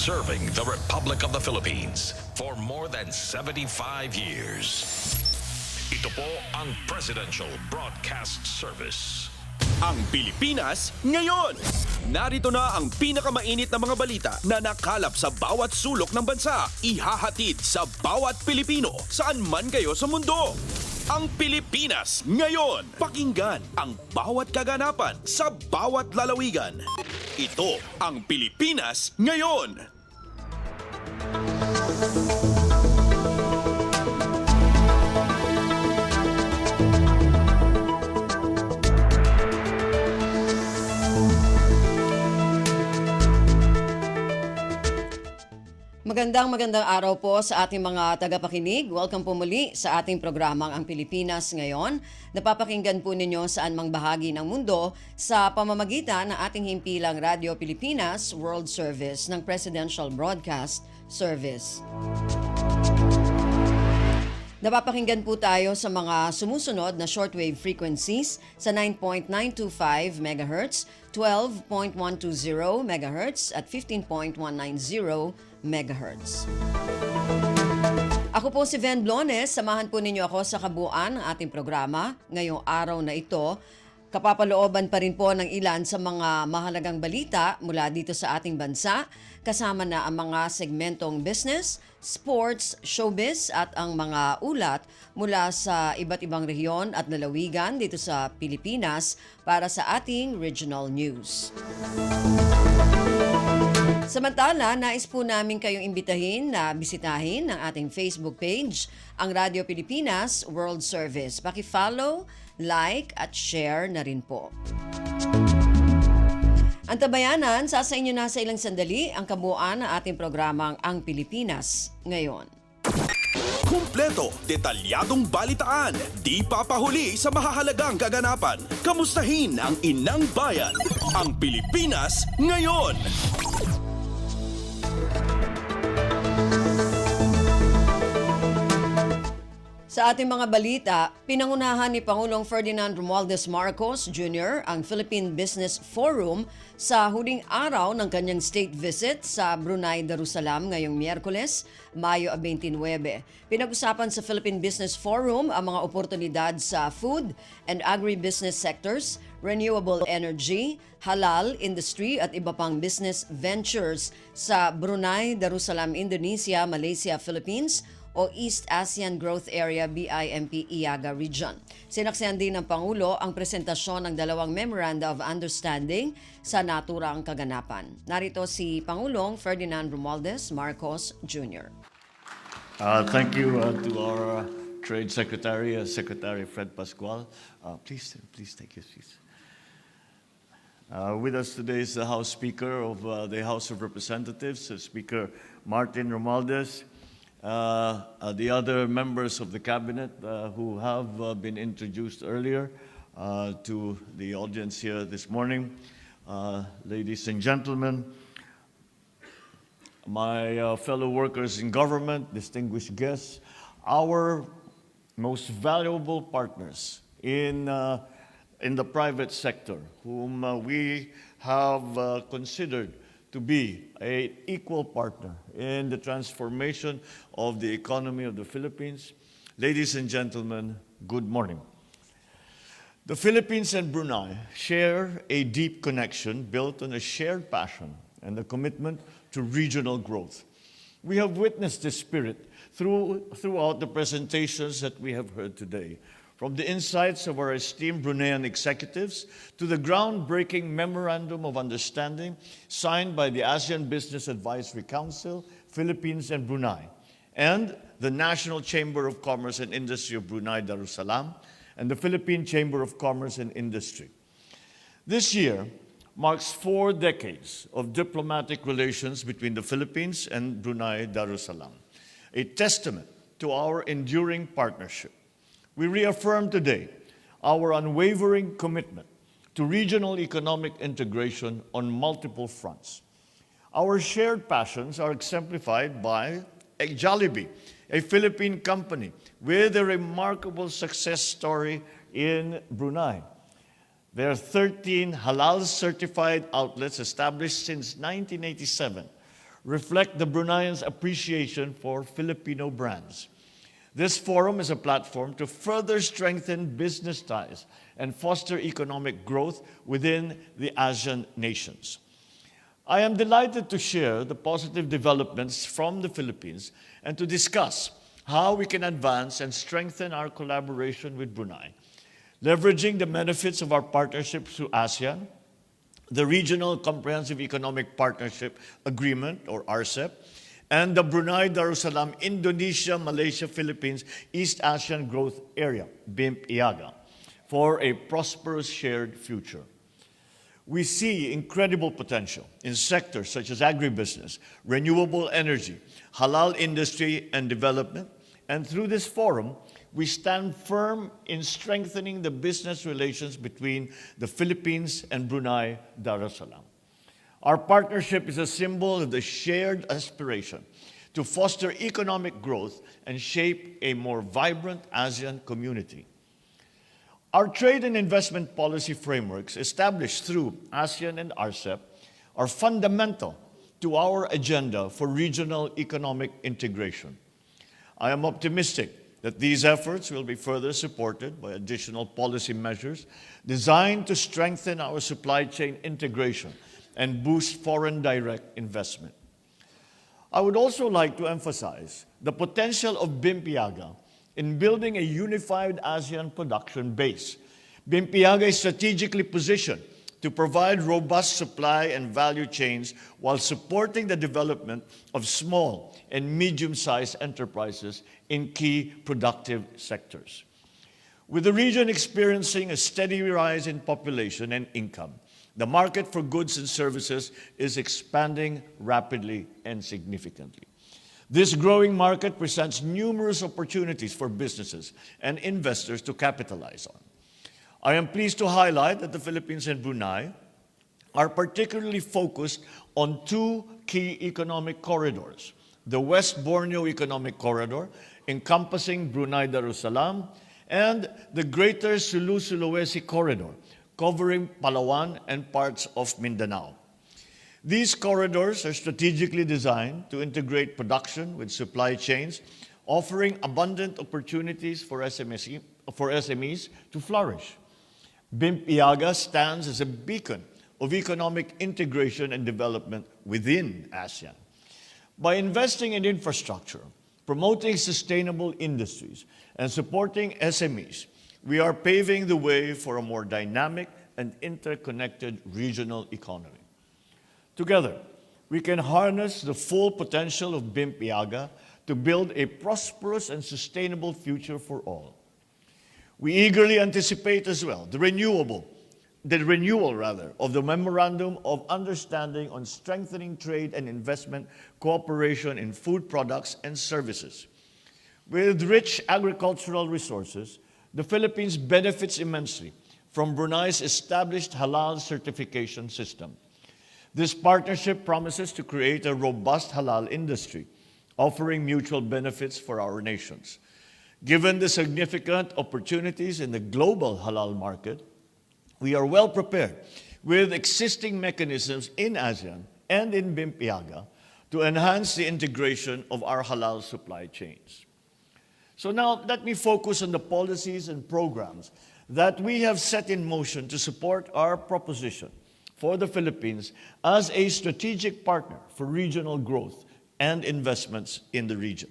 serving the Republic of the Philippines for more than 75 years. Ito po ang Presidential Broadcast Service. Ang Pilipinas ngayon! Narito na ang pinakamainit na mga balita na nakalap sa bawat sulok ng bansa. Ihahatid sa bawat Pilipino saan man kayo sa mundo. Ang Pilipinas ngayon! Pakinggan ang bawat kaganapan sa bawat lalawigan. Ito ang Pilipinas ngayon! Magandang araw po sa ating mga tagapakinig. Welcome po muli sa ating programang Ang Pilipinas Ngayon. Napapakinggan po ninyo saan mang bahagi ng mundo sa pamamagitan ng ating himpilang Radio Pilipinas World Service ng Presidential Broadcast Service. Napapakinggan po tayo sa mga sumusunod na shortwave frequencies sa 9.925 MHz, 12.120 MHz at 15.190 MHz. Ako po si Ven Blones, samahan po ninyo ako sa kabuuan ng ating programa ngayong araw na ito. Kapapalooban pa rin po ng ilan sa mga mahalagang balita mula dito sa ating bansa, kasama na ang mga segmentong business, sports, showbiz at ang mga ulat mula sa iba't ibang rehiyon at lalawigan dito sa Pilipinas para sa ating regional news. Samantala, nais po namin kayong imbitahin na bisitahin ang ating Facebook page, ang Radio Pilipinas World Service. Paki-follow, like at share na rin po. Ang tabayanan, sa inyo na sa ilang sandali ang kabuuan ng ating programang Ang Pilipinas Ngayon. Kumpleto, detalyadong balitaan, di papahuli sa mahahalagang kaganapan. Kamustahin ang inang bayan, ang Pilipinas Ngayon. Sa ating mga balita, pinangunahan ni Pangulong Ferdinand Romualdez Marcos Jr. ang Philippine Business Forum sa huling araw ng kanyang state visit sa Brunei Darussalam ngayong Miyerkules, Mayo 29. Pinag-usapan sa Philippine Business Forum ang mga oportunidad sa food and agribusiness sectors, renewable energy, halal industry at iba pang business ventures sa Brunei Darussalam, Indonesia, Malaysia, Philippines o East ASEAN Growth Area BIMP IAGA region. Sinaksihan din ng Pangulo ang presentasyon ng dalawang Memoranda of Understanding sa naturang kaganapan. Narito si Pangulong Ferdinand Romualdez Marcos Jr. Thank you to our Trade Secretary, Secretary Fred Pascual. Please take your seats. With us today is the House Speaker of the House of Representatives, Speaker Martin Romualdez. The other members of the cabinet who have been introduced earlier to the audience here this morning, ladies and gentlemen, my fellow workers in government, distinguished guests, our most valuable partners in the private sector, whom we have considered to be an equal partner in the transformation of the economy of the Philippines. Ladies and gentlemen, good morning. The Philippines and Brunei share a deep connection built on a shared passion and a commitment to regional growth. We have witnessed this spirit throughout the presentations that we have heard today, from the insights of our esteemed Bruneian executives to the groundbreaking Memorandum of Understanding signed by the ASEAN Business Advisory Council, Philippines and Brunei, and the National Chamber of Commerce and Industry of Brunei Darussalam, and the Philippine Chamber of Commerce and Industry. This year marks 4 decades of diplomatic relations between the Philippines and Brunei Darussalam, a testament to our enduring partnership. We reaffirm today our unwavering commitment to regional economic integration on multiple fronts. Our shared passions are exemplified by Jollibee, a Philippine company with a remarkable success story in Brunei. There are 13 halal certified outlets established since 1987, reflect the Bruneians' appreciation for Filipino brands. This forum is a platform to further strengthen business ties and foster economic growth within the ASEAN nations. I am delighted to share the positive developments from the Philippines and to discuss how we can advance and strengthen our collaboration with Brunei, leveraging the benefits of our partnership through ASEAN, the Regional Comprehensive Economic Partnership Agreement, or RCEP, and the Brunei Darussalam Indonesia Malaysia Philippines East Asian Growth Area, BIMP-IAGA, for a prosperous shared future. We see incredible potential in sectors such as agribusiness, renewable energy, halal industry and development, and through this forum, we stand firm in strengthening the business relations between the Philippines and Brunei Darussalam. Our partnership is a symbol of the shared aspiration to foster economic growth and shape a more vibrant ASEAN community. Our trade and investment policy frameworks established through ASEAN and RCEP are fundamental to our agenda for regional economic integration. I am optimistic that these efforts will be further supported by additional policy measures designed to strengthen our supply chain integration and boost foreign direct investment. I would also like to emphasize the potential of BIMP-IAGA in building a unified ASEAN production base. BIMP-IAGA is strategically positioned to provide robust supply and value chains while supporting the development of small and medium-sized enterprises in key productive sectors. With the region experiencing a steady rise in population and income, the market for goods and services is expanding rapidly and significantly. This growing market presents numerous opportunities for businesses and investors to capitalize on. I am pleased to highlight that the Philippines and Brunei are particularly focused on two key economic corridors: the West Borneo Economic Corridor, encompassing Brunei Darussalam, and the Greater Sulu-Sulawesi Corridor, covering Palawan and parts of Mindanao. These corridors are strategically designed to integrate production with supply chains, offering abundant opportunities for SMEs to flourish. BIMP-IAGA stands as a beacon of economic integration and development within ASEAN. By investing in infrastructure, promoting sustainable industries, and supporting SMEs, we are paving the way for a more dynamic and interconnected regional economy. Together, we can harness the full potential of BIMP-IAGA to build a prosperous and sustainable future for all. We eagerly anticipate as well the renewal of the Memorandum of Understanding on Strengthening Trade and Investment Cooperation in Food Products and Services. With rich agricultural resources, the Philippines benefits immensely from Brunei's established halal certification system. This partnership promises to create a robust halal industry, offering mutual benefits for our nations. Given the significant opportunities in the global halal market, we are well prepared with existing mechanisms in ASEAN and in BIMP-IAGA to enhance the integration of our halal supply chains. So now let me focus on the policies and programs that we have set in motion to support our proposition for the Philippines as a strategic partner for regional growth and investments in the region.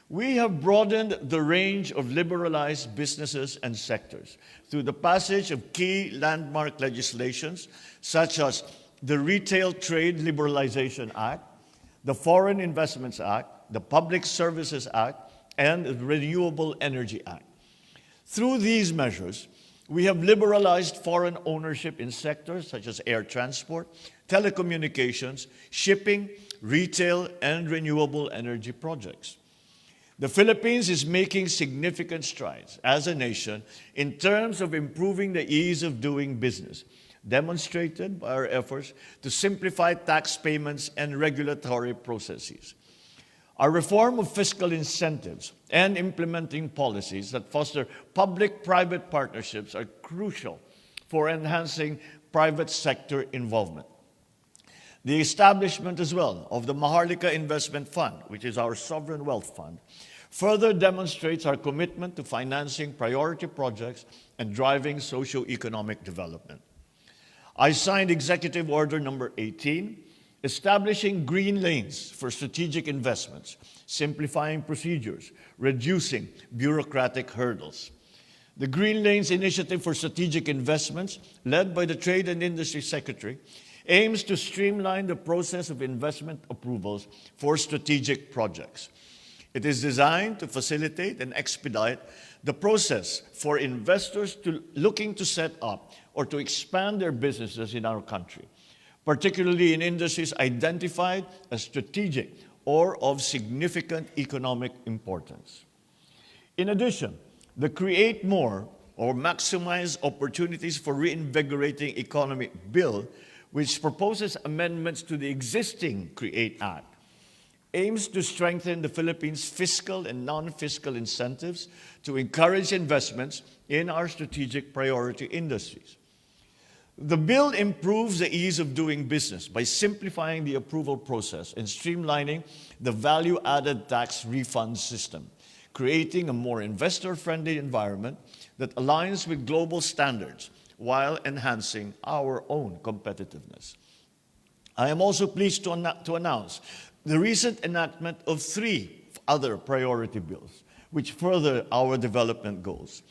We have broadened the range of liberalized businesses and sectors through the passage of key landmark legislations such as the Retail Trade Liberalization Act, the Foreign Investments Act, the Public Services Act, and the Renewable Energy Act. Through these measures, we have liberalized foreign ownership in sectors such as air transport, telecommunications, shipping, retail, and renewable energy projects. The Philippines is making significant strides as a nation in terms of improving the ease of doing business, demonstrated by our efforts to simplify tax payments and regulatory processes. Our reform of fiscal incentives and implementing policies that foster public-private partnerships are crucial for enhancing private sector involvement. The establishment as well of the Maharlika Investment Fund, which is our sovereign wealth fund, further demonstrates our commitment to financing priority projects and driving socio-economic development. I signed Executive Order number 18, establishing green lanes for strategic investments, simplifying procedures, reducing bureaucratic hurdles. The Green Lanes Initiative for Strategic Investments, led by the Trade and Industry Secretary, aims to streamline the process of investment approvals for strategic projects. It is designed to facilitate and expedite the process for investors looking to set up or to expand their businesses in our country, particularly in industries identified as strategic or of significant economic importance. In addition, the Create More or Maximize Opportunities for Reinvigorating Economy Bill, which proposes amendments to the existing CREATE Act, aims to strengthen the Philippines' fiscal and non-fiscal incentives to encourage investments in our strategic priority industries. The bill improves the ease of doing business by simplifying the approval process and streamlining the value-added tax refund system, creating a more investor-friendly environment that aligns with global standards while enhancing our own competitiveness. I am also pleased to announce the recent enactment of 3 other priority bills, which further our development goals.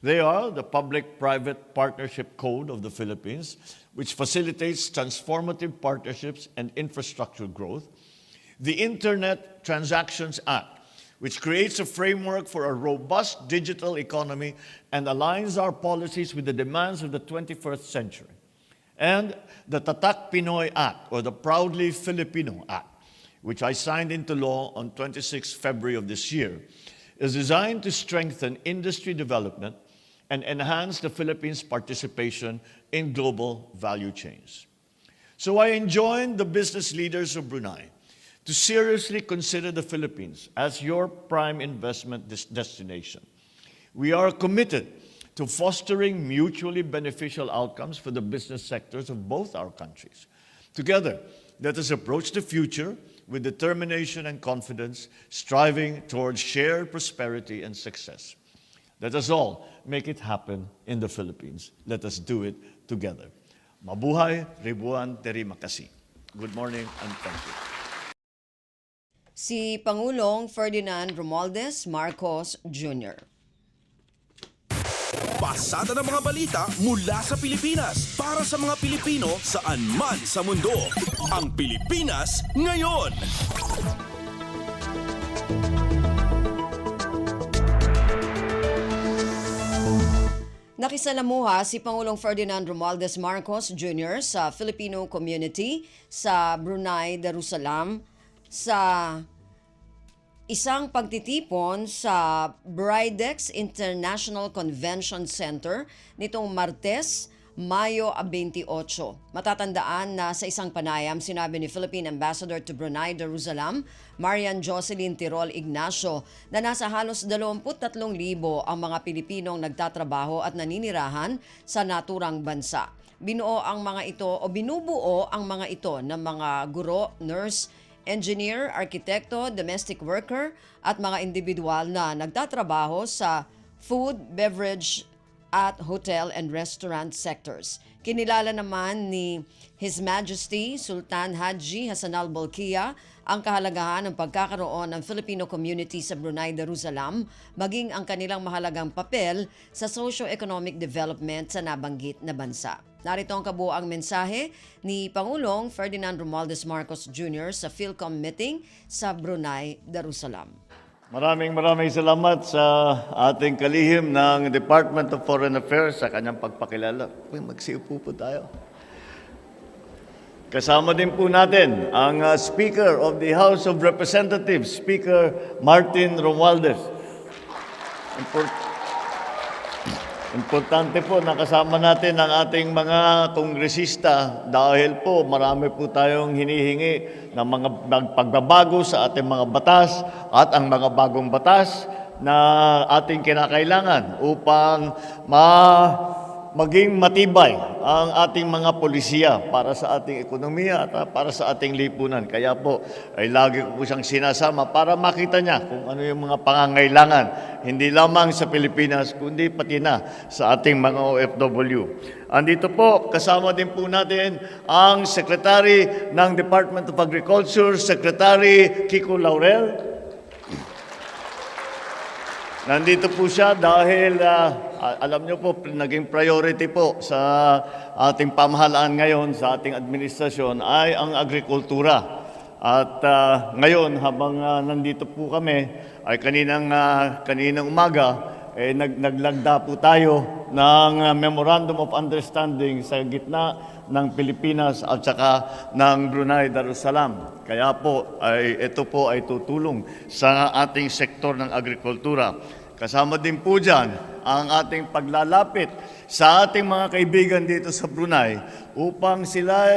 They are the Public-Private Partnership Code of the Philippines, which facilitates transformative partnerships and infrastructure growth, the Internet Transactions Act, which creates a framework for a robust digital economy and aligns our policies with the demands of the 21st century, and the Tatak Pinoy Act, or the Proudly Filipino Act, which I signed into law on 26 February of this year, is designed to strengthen industry development and enhance the Philippines' participation in global value chains. So I enjoin the business leaders of Brunei to seriously consider the Philippines as your prime investment destination. We are committed to fostering mutually beneficial outcomes for the business sectors of both our countries. Together, let us approach the future with determination and confidence, striving towards shared prosperity and success. Let us all make it happen in the Philippines. Let us do it together. Mabuhay, Ribuan, Terima Kasih. Good morning and thank you. Si Pangulong Ferdinand Romualdez Marcos Jr. Pasada ng mga balita mula sa Pilipinas para sa mga Pilipino saan man sa mundo. Ang Pilipinas Ngayon. Nakisalamuha si Pangulong Ferdinand Romualdez Marcos Jr. sa Filipino community sa Brunei Darussalam sa isang pagtitipon sa Bridex International Convention Center nitong Martes, Mayo 28. Matatandaan na sa isang panayam sinabi ni Philippine Ambassador to Brunei Darussalam, Marian Jocelyn Tirol Ignacio, na nasa halos 23,000 ang mga Pilipinong nagtatrabaho at naninirahan sa naturang bansa. Binubuo ang mga ito ng mga guro, nurse, engineer, arkitekto, domestic worker at mga individual na nagtatrabaho sa food, beverage at hotel and restaurant sectors. Kinilala naman ni His Majesty Sultan Haji Hassanal Bolkiah ang kahalagahan ng pagkakaroon ng Filipino community sa Brunei Darussalam, maging ang kanilang mahalagang papel sa socio-economic development sa nabanggit na bansa. Narito ang kabuuang mensahe ni Pangulong Ferdinand Romualdez Marcos Jr. sa PhilCom meeting sa Brunei Darussalam. Maraming salamat sa ating kalihim ng Department of Foreign Affairs sa kanyang pagpakilala. Magsiupo po tayo. Kasama din po natin ang Speaker of the House of Representatives, Speaker Martin Romualdez. Importante po na kasama natin ang ating mga kongresista dahil po marami po tayong hinihingi ng mga pagbabago sa ating mga batas at ang mga bagong batas na ating kinakailangan upang maging matibay ang ating mga polisiya para sa ating ekonomiya at para sa ating lipunan. Kaya po ay lagi ko po siyang sinasama para makita niya kung ano yung mga pangangailangan, hindi lamang sa Pilipinas, kundi pati na sa ating mga OFW. Andito po, kasama din po natin ang Secretary ng Department of Agriculture, Secretary Kiko Laurel. Nandito po siya dahil alam niyo po, naging priority po sa ating pamahalaan ngayon, sa ating administrasyon ay ang agrikultura. At ngayon, habang nandito po kami, ay kaninang umaga, naglagda po tayo ng Memorandum of Understanding sa gitna ng Pilipinas at saka ng Brunei Darussalam. Kaya po, ito po ay tutulong sa ating sektor ng agrikultura. Kasama din po dyan ang ating paglalapit sa ating mga kaibigan dito sa Brunei upang sila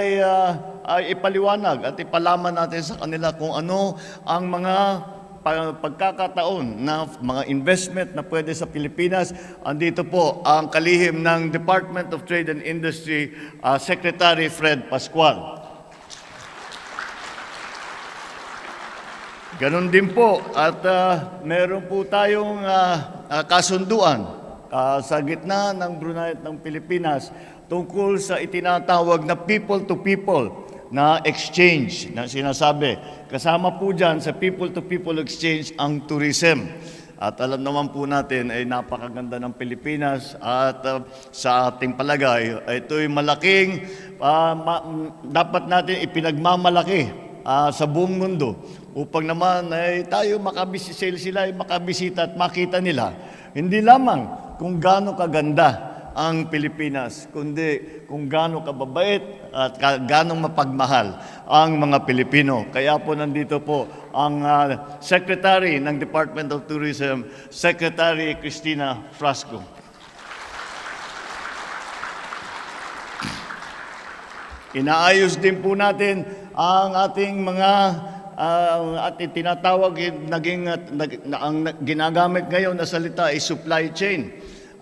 ay ipaliwanag at ipalaman natin sa kanila kung ano ang mga pagkakataon na mga investment na pwede sa Pilipinas. Andito po ang kalihim ng Department of Trade and Industry, Secretary Fred Pascual. Ganon din po at meron po tayong kasunduan sa gitna ng Brunei at ng Pilipinas tungkol sa itinatawag na people-to-people na exchange na sinasabi. Kasama po dyan sa people-to-people exchange ang tourism. At alam naman po natin ay napakaganda ng Pilipinas at sa ating palagay, ito'y malaking, dapat natin ipinagmamalaki sa buong mundo upang naman ay tayo sila ay makabisita at makita nila hindi lamang kung gaano kaganda ang Pilipinas, kundi kung gaano kababait at gaano mapagmahal ang mga Pilipino. Kaya po nandito po ang Secretary ng Department of Tourism, Secretary Cristina Frasco. Inaayos din po natin ang ating mga ating tinatawag, ang ginagamit ngayon na salita ay supply chain.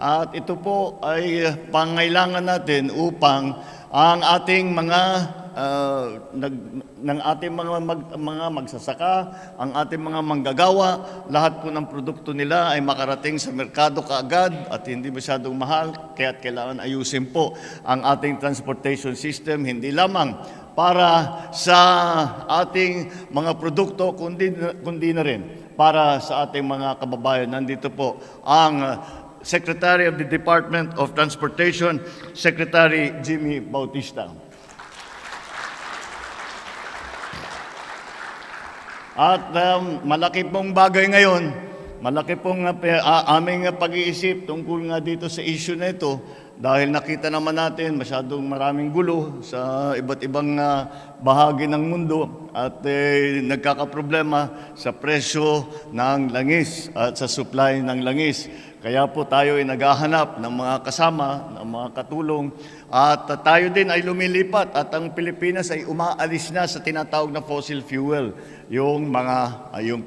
At ito po ay pangailangan natin upang ang ating mga mga magsasaka, ang ating mga manggagawa, lahat po ng produkto nila ay makarating sa merkado kaagad at hindi masyadong mahal. Kaya't kailangan ayusin po ang ating transportation system, hindi lamang para sa ating mga produkto, kundi na rin para sa ating mga kababayan. Nandito po ang Secretary of the Department of Transportation, Secretary Jimmy Bautista. At malaki pong bagay ngayon, malaki pong aming pag-iisip tungkol nga dito sa issue na ito dahil nakita naman natin masyadong maraming gulo sa iba't ibang bahagi ng mundo at nagkakaproblema sa presyo ng langis at sa supply ng langis. Kaya po tayo ay naghahanap ng mga kasama, ng mga katulong at tayo din ay lumilipat at ang Pilipinas ay umaalis na sa tinatawag na fossil fuel. Yung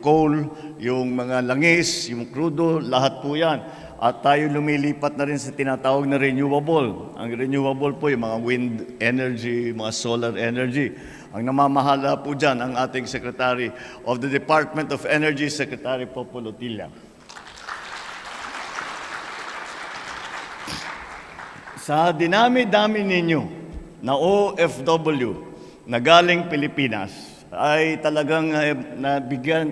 coal, yung mga langis, yung crudo, lahat po yan. At tayo lumilipat na rin sa tinatawag na renewable. Ang renewable po yung mga wind energy, mga solar energy. Ang namamahala po dyan ang ating Secretary of the Department of Energy, Secretary Popo Lotilla. Sa dinami-dami ninyo na OFW na galing Pilipinas, ay talagang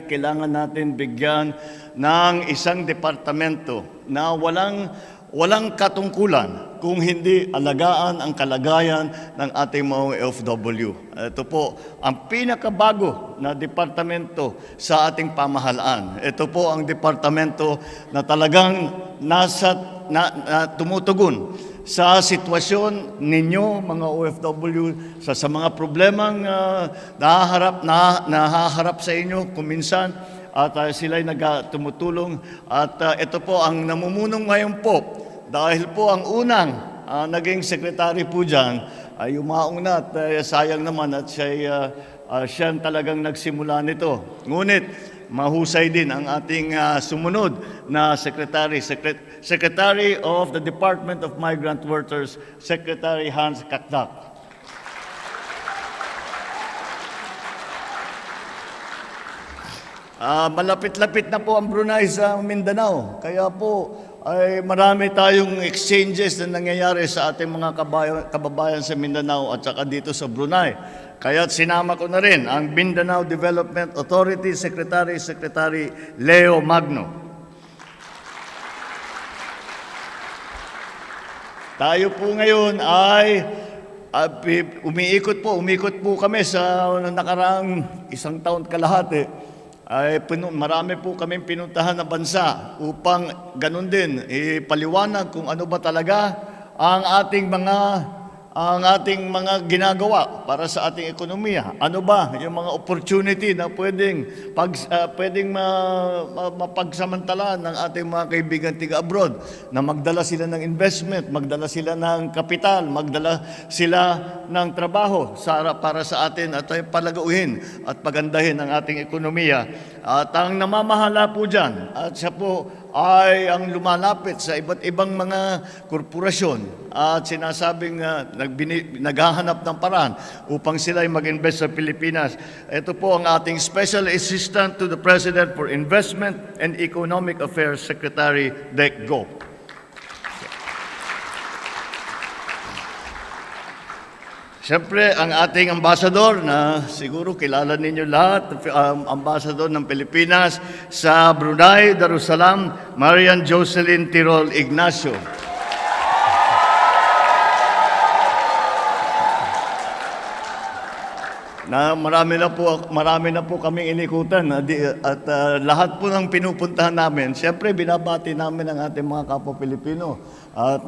kailangan natin bigyan ng isang departamento na walang katungkulan kung hindi alagaan ang kalagayan ng ating mga OFW. Ito po ang pinakabago na departamento sa ating pamahalaan. Ito po ang departamento na talagang tumutugon sa sitwasyon ninyo, mga OFW, sa mga problemang nahaharap sa inyo kuminsan at sila'y tumutulong. At ito po ang namumulong ngayon po dahil po ang unang naging sekretary po dyan ay umaong na at sayang naman at siya talagang nagsimula nito. Ngunit mahusay din ang ating sumunod na Secretary of the Department of Migrant Workers, Secretary Hans Kakdak. Malapit-lapit na po ang Brunei sa Mindanao. Kaya po ay marami tayong exchanges na nangyayari sa ating mga kababayan sa Mindanao at saka dito sa Brunei. Kaya sinama ko na rin ang Mindanao Development Authority Secretary Leo Magno. Tayo po ngayon ay umikot po kami sa nakaraang isang taon kalahati. Marami po kaming pinuntahan na bansa upang ganun din ipaliwanag kung ano ba talaga ang ating mga ginagawa para sa ating ekonomiya. Ano ba yung mga opportunity na pwedeng mapagsamantala ng ating mga kaibigan tiga-abroad na magdala sila ng investment, magdala sila ng kapital, magdala sila ng trabaho para sa atin at palagauhin at pagandahin ang ating ekonomiya. At ang namamahala po dyan, at siya po ay ang lumalapit sa iba't ibang mga korporasyon at sinasabing naghahanap ng paraan upang sila ay mag-invest sa Pilipinas. Ito po ang ating Special Assistant to the President for Investment and Economic Affairs, Secretary Dec Go. Siyempre, ang ating ambassador na siguro kilala ninyo lahat, ambassador ng Pilipinas sa Brunei Darussalam, Marian Jocelyn Tirol Ignacio. Marami na po kaming inikutan at lahat po ng pinupuntahan namin, siyempre binabati namin ang ating mga kapwa Pilipino at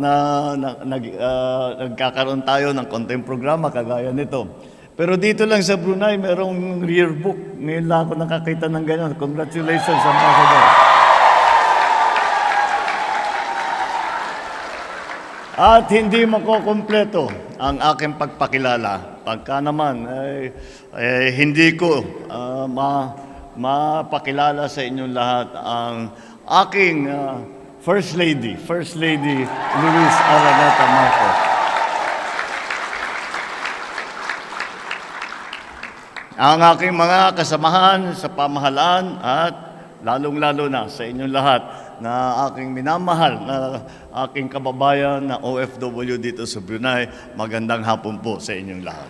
nagkakaroon tayo ng konting programa kagaya nito. Pero dito lang sa Brunei, merong yearbook. Ngayon lang ako nakakita ng ganyan. Congratulations, Ambassador. At hindi makukumpleto ang aking pagpakilala pagka naman hindi ko mapakilala sa inyong lahat ang aking First Lady Luis Araneta Marcos. Ang aking mga kasamahan sa pamahalaan at lalong-lalo na sa inyong lahat na aking minamahal na aking kababayan na OFW dito sa Brunei, magandang hapon po sa inyong lahat.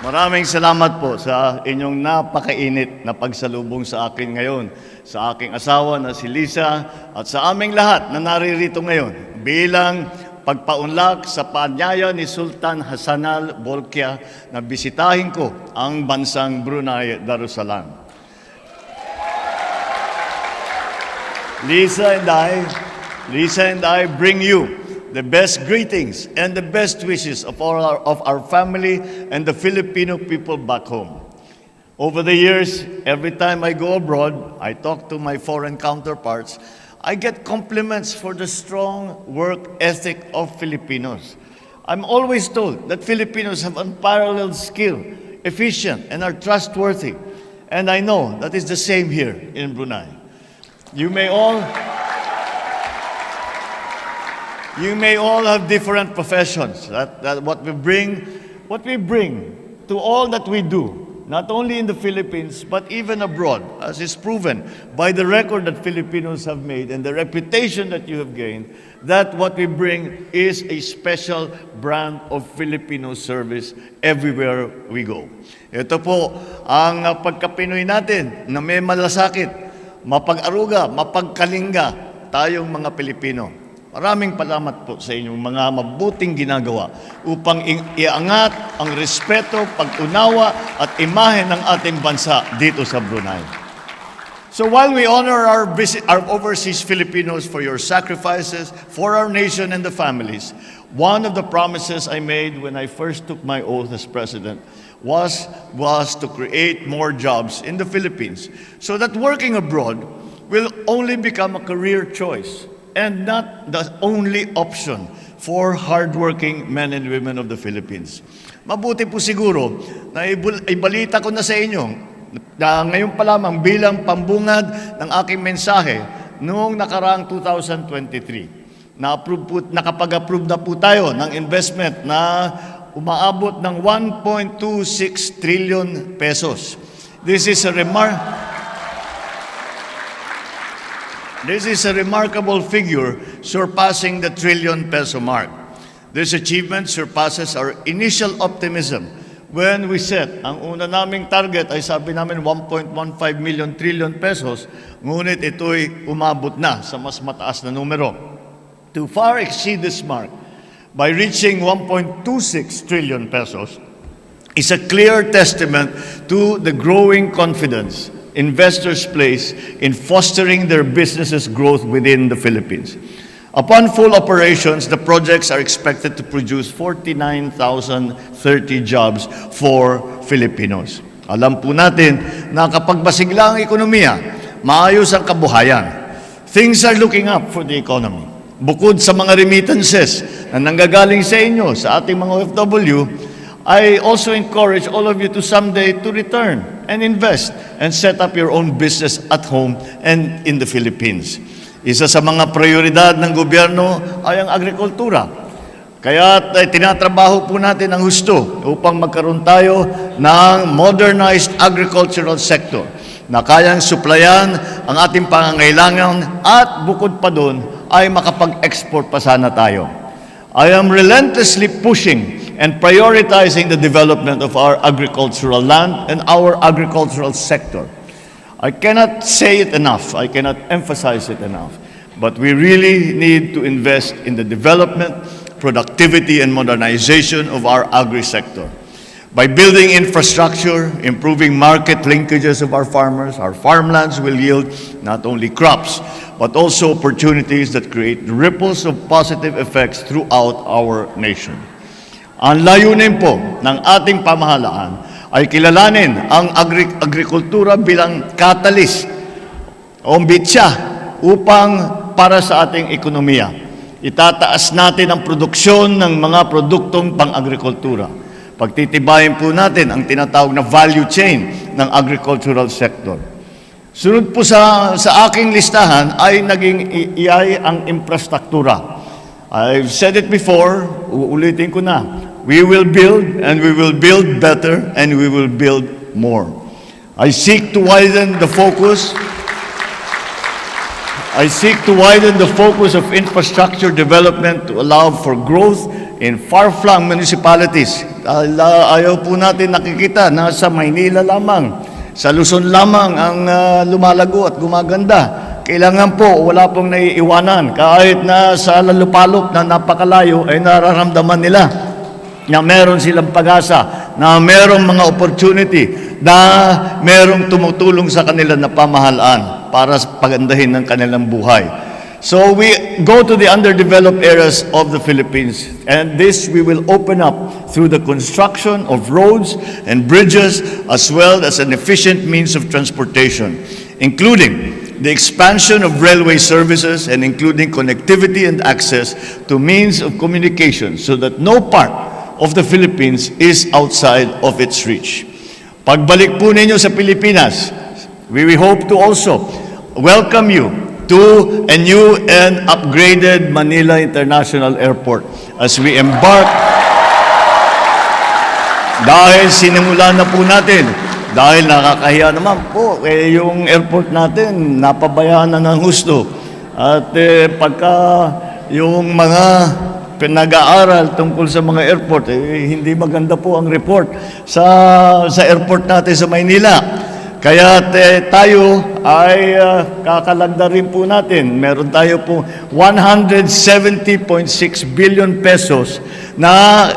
Maraming salamat po sa inyong napakainit na pagsalubong sa akin ngayon, sa aking asawa na si Lisa at sa aming lahat na naririto ngayon bilang pagpaunlak sa paanyaya ni Sultan Hassanal Bolkiah na bisitahin ko ang bansang Brunei Darussalam. Lisa and I bring you the best greetings and the best wishes of our family and the Filipino people back home. Over the years, every time I go abroad, I talk to my foreign counterparts, I get compliments for the strong work ethic of Filipinos. I'm always told that Filipinos have unparalleled skill, efficient, and are trustworthy. And I know that is the same here in Brunei. You may all have different professions. That what we bring to all that we do, not only in the Philippines, but even abroad, as is proven by the record that Filipinos have made and the reputation that you have gained, that what we bring is a special brand of Filipino service everywhere we go. Ito po ang pagka-Pinoy natin na may malasakit, mapag-aruga, mapagkalinga tayong mga Pilipino. Maraming salamat po sa inyong mga mabuting ginagawa upang iangat ang respeto, pag-unawa at imahe ng ating bansa dito sa Brunei. So while we honor our overseas Filipinos for your sacrifices, for our nation and the families, one of the promises I made when I first took my oath as president was to create more jobs in the Philippines so that working abroad will only become a career choice and not the only option for hardworking men and women of the Philippines. Mabuti po siguro na ibalita ko na sa inyo na ngayon pa lamang bilang pambungad ng aking mensahe noong nakaraang 2023. Nakapag-approve na po tayo ng investment na umaabot ng 1.26 trillion pesos. This is a remarkable figure surpassing the trillion peso mark. This achievement surpasses our initial optimism when we set ang una naming target ay sabi namin 1.15 trillion pesos, ngunit ito'y umabot na sa mas mataas na numero. To far exceed this mark by reaching 1.26 trillion pesos is a clear testament to the growing confidence investors place in fostering their businesses' growth within the Philippines. Upon full operations, the projects are expected to produce 49,030 jobs for Filipinos. Alam po natin na kapag masigla ang ekonomiya, maayos ang kabuhayan. Things are looking up for the economy. Bukod sa mga remittances na nanggagaling sa inyo, sa ating mga OFW, I also encourage all of you to someday to return and invest and set up your own business at home and in the Philippines. Isa sa mga prioridad ng gobyerno ay ang agrikultura. Kaya tinatrabaho po natin ang husto upang magkaroon tayo ng modernized agricultural sector na kayang suplayan ang ating pangangailangan at bukod pa doon ay makapag-export pa sana tayo. I am relentlessly pushing and prioritizing the development of our agricultural land and our agricultural sector. I cannot say it enough, I cannot emphasize it enough, but we really need to invest in the development, productivity, and modernization of our agri-sector. By building infrastructure, improving market linkages of our farmlands will yield not only crops, but also opportunities that create ripples of positive effects throughout our nation. Ang layunin po ng ating pamahalaan ay kilalanin ang agrikultura bilang catalyst o bitsa para sa ating ekonomiya. Itataas natin ang produksyon ng mga produktong pang-agrikultura. Pagtitibayin po natin ang tinatawag na value chain ng agricultural sector. Sunod po sa aking listahan ay naging ang infrastruktura. I've said it before, uulitin ko na. We will build and we will build better and we will build more. I seek to widen the focus of infrastructure development to allow for growth in far-flung municipalities. Ayaw po natin nakikita na sa Maynila lamang, sa Luzon lamang ang lumalago at gumaganda. Kailangan po, wala pong naiiwanan. Kahit na sa lalupalop na napakalayo ay nararamdaman nila na meron silang pag-asa, na merong mga opportunity, na merong tumutulong sa kanila na pamahalaan para pagandahin ng kanilang buhay. So we go to the underdeveloped areas of the Philippines, and this we will open up through the construction of roads and bridges as well as an efficient means of transportation, including the expansion of railway services and including connectivity and access to means of communication so that no part of the Philippines is outside of its reach. Pagbalik po ninyo sa Pilipinas, we hope to also welcome you to a new and upgraded Manila International Airport as we embark. Dahil sinimulan na po natin, dahil nakakahiya naman po, yung airport natin napabayaan na ng husto. At pagka yung mga pinag-aaral tungkol sa mga airport, hindi maganda po ang report sa airport natin sa Maynila. Kaya tayo ay kakalagda rin po natin. Meron tayo po 170.6 billion pesos na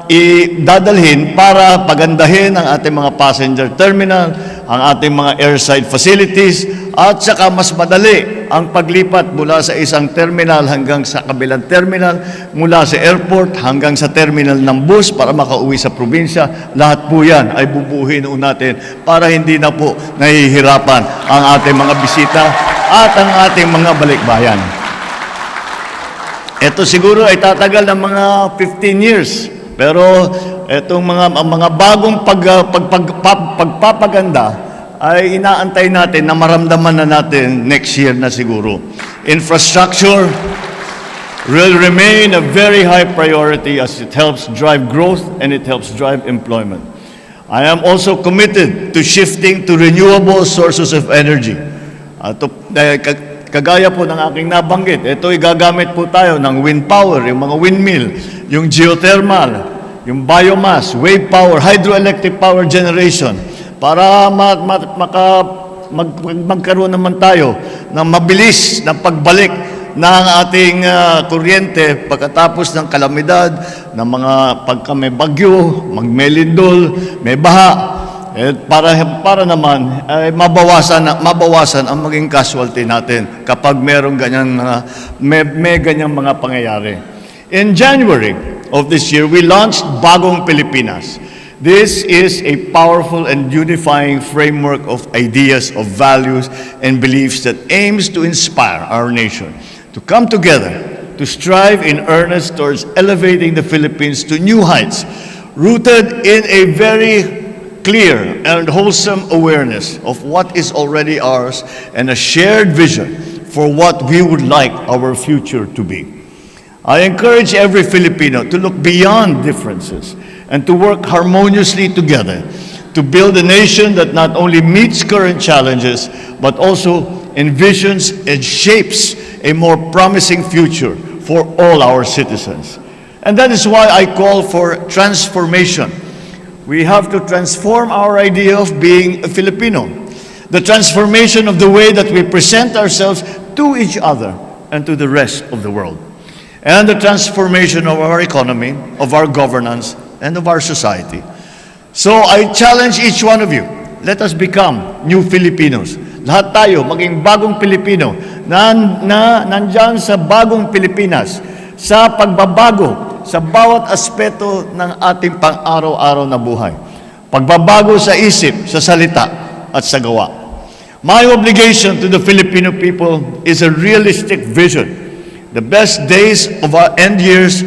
idadalhin para pagandahin ang ating mga passenger terminal, ang ating mga airside facilities, at saka mas madali ang paglipat mula sa isang terminal hanggang sa kabilang terminal, mula sa airport hanggang sa terminal ng bus para makauwi sa probinsya. Lahat po yan ay bubuhin natin para hindi na po nahihirapan ang ating mga bisita at ang ating mga balikbayan. Ito siguro ay tatagal ng mga 15 years. Pero itong mga bagong pagpapaganda ay inaantay natin na maramdaman na natin next year na siguro. Infrastructure will remain a very high priority as it helps drive growth and it helps drive employment. I am also committed to shifting to renewable sources of energy. Kagaya po ng aking nabanggit, ito gagamit po tayo ng wind power, yung mga windmill, yung geothermal, yung biomass, wave power, hydroelectric power generation, para magkaroon naman tayo ng mabilis na pagbalik ng ating kuryente pagkatapos ng kalamidad, ng mga pagka may bagyo, magmelindol, may baha. Para naman ay mabawasan ang maging casualty natin kapag merong may ganyang mga pangyayari. In January of this year, we launched Bagong Pilipinas. This is a powerful and unifying framework of ideas, of values, and beliefs that aims to inspire our nation to come together, to strive in earnest towards elevating the Philippines to new heights, rooted in a very clear and wholesome awareness of what is already ours and a shared vision for what we would like our future to be. I encourage every Filipino to look beyond differences and to work harmoniously together to build a nation that not only meets current challenges but also envisions and shapes a more promising future for all our citizens. And that is why I call for transformation. We have to transform our idea of being a Filipino. The transformation of the way that we present ourselves to each other and to the rest of the world. And the transformation of our economy, of our governance, and of our society. So I challenge each one of you, let us become new Filipinos. Lahat tayo maging bagong Pilipino na nandyan sa bagong Pilipinas, sa pagbabago sa bawat aspeto ng ating pang-araw-araw na buhay. Pagbabago sa isip, sa salita, at sa gawa. My obligation to the Filipino people is a realistic vision. The best days of our end years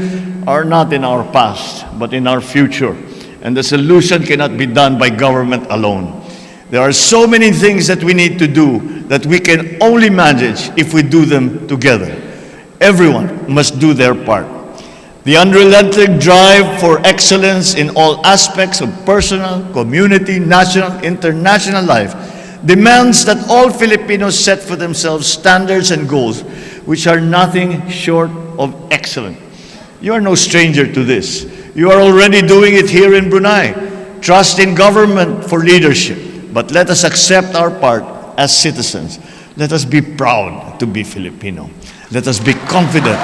are not in our past, but in our future. And the solution cannot be done by government alone. There are so many things that we need to do that we can only manage if we do them together. Everyone must do their part. The unrelenting drive for excellence in all aspects of personal, community, national, international life demands that all Filipinos set for themselves standards and goals which are nothing short of excellent. You are no stranger to this. You are already doing it here in Brunei. Trust in government for leadership, but let us accept our part as citizens. Let us be proud to be Filipino. Let us be confident.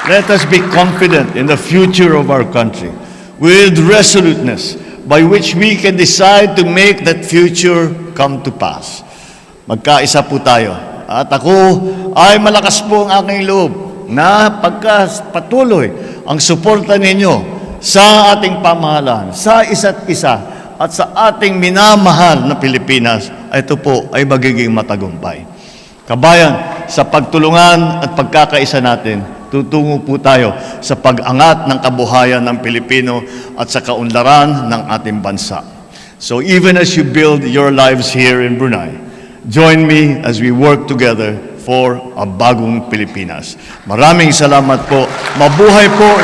Let us be confident in the future of our country with resoluteness by which we can decide to make that future come to pass. Magkaisa po tayo. At ako ay malakas po ang aking loob na pagkapatuloy ang suporta ninyo sa ating pamahalaan, sa isa't isa at sa ating minamahal na Pilipinas, ito po ay magiging matagumpay. Kabayan, sa pagtulungan at pagkakaisa natin, tutungo po tayo sa pag-angat ng kabuhayan ng Pilipino at sa kaunlaran ng ating bansa. So even as you build your lives here in Brunei, join me as we work together for a bagong Pilipinas. Maraming salamat po. Mabuhay po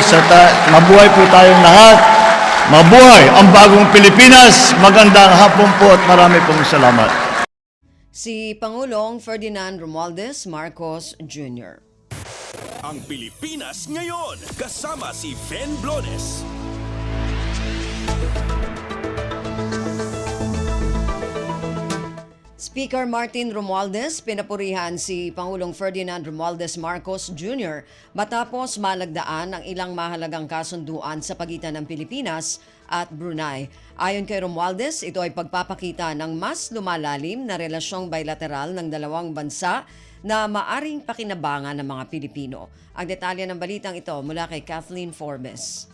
tayong lahat. Mabuhay ang bagong Pilipinas. Magandang hapon po at marami pong salamat. Si Pangulong Ferdinand Romualdez Marcos Jr. Ang Pilipinas ngayon, kasama si Ben Blones. Speaker Martin Romualdez, pinapurihan si Pangulong Ferdinand Romualdez Marcos Jr. matapos malagdaan ang ilang mahalagang kasunduan sa pagitan ng Pilipinas at Brunei. Ayon kay Romualdez, ito ay pagpapakita ng mas lumalalim na relasyong bilateral ng dalawang bansa na maaring pakinabangan ng mga Pilipino. Ang detalye ng balitang ito mula kay Kathleen Forbes.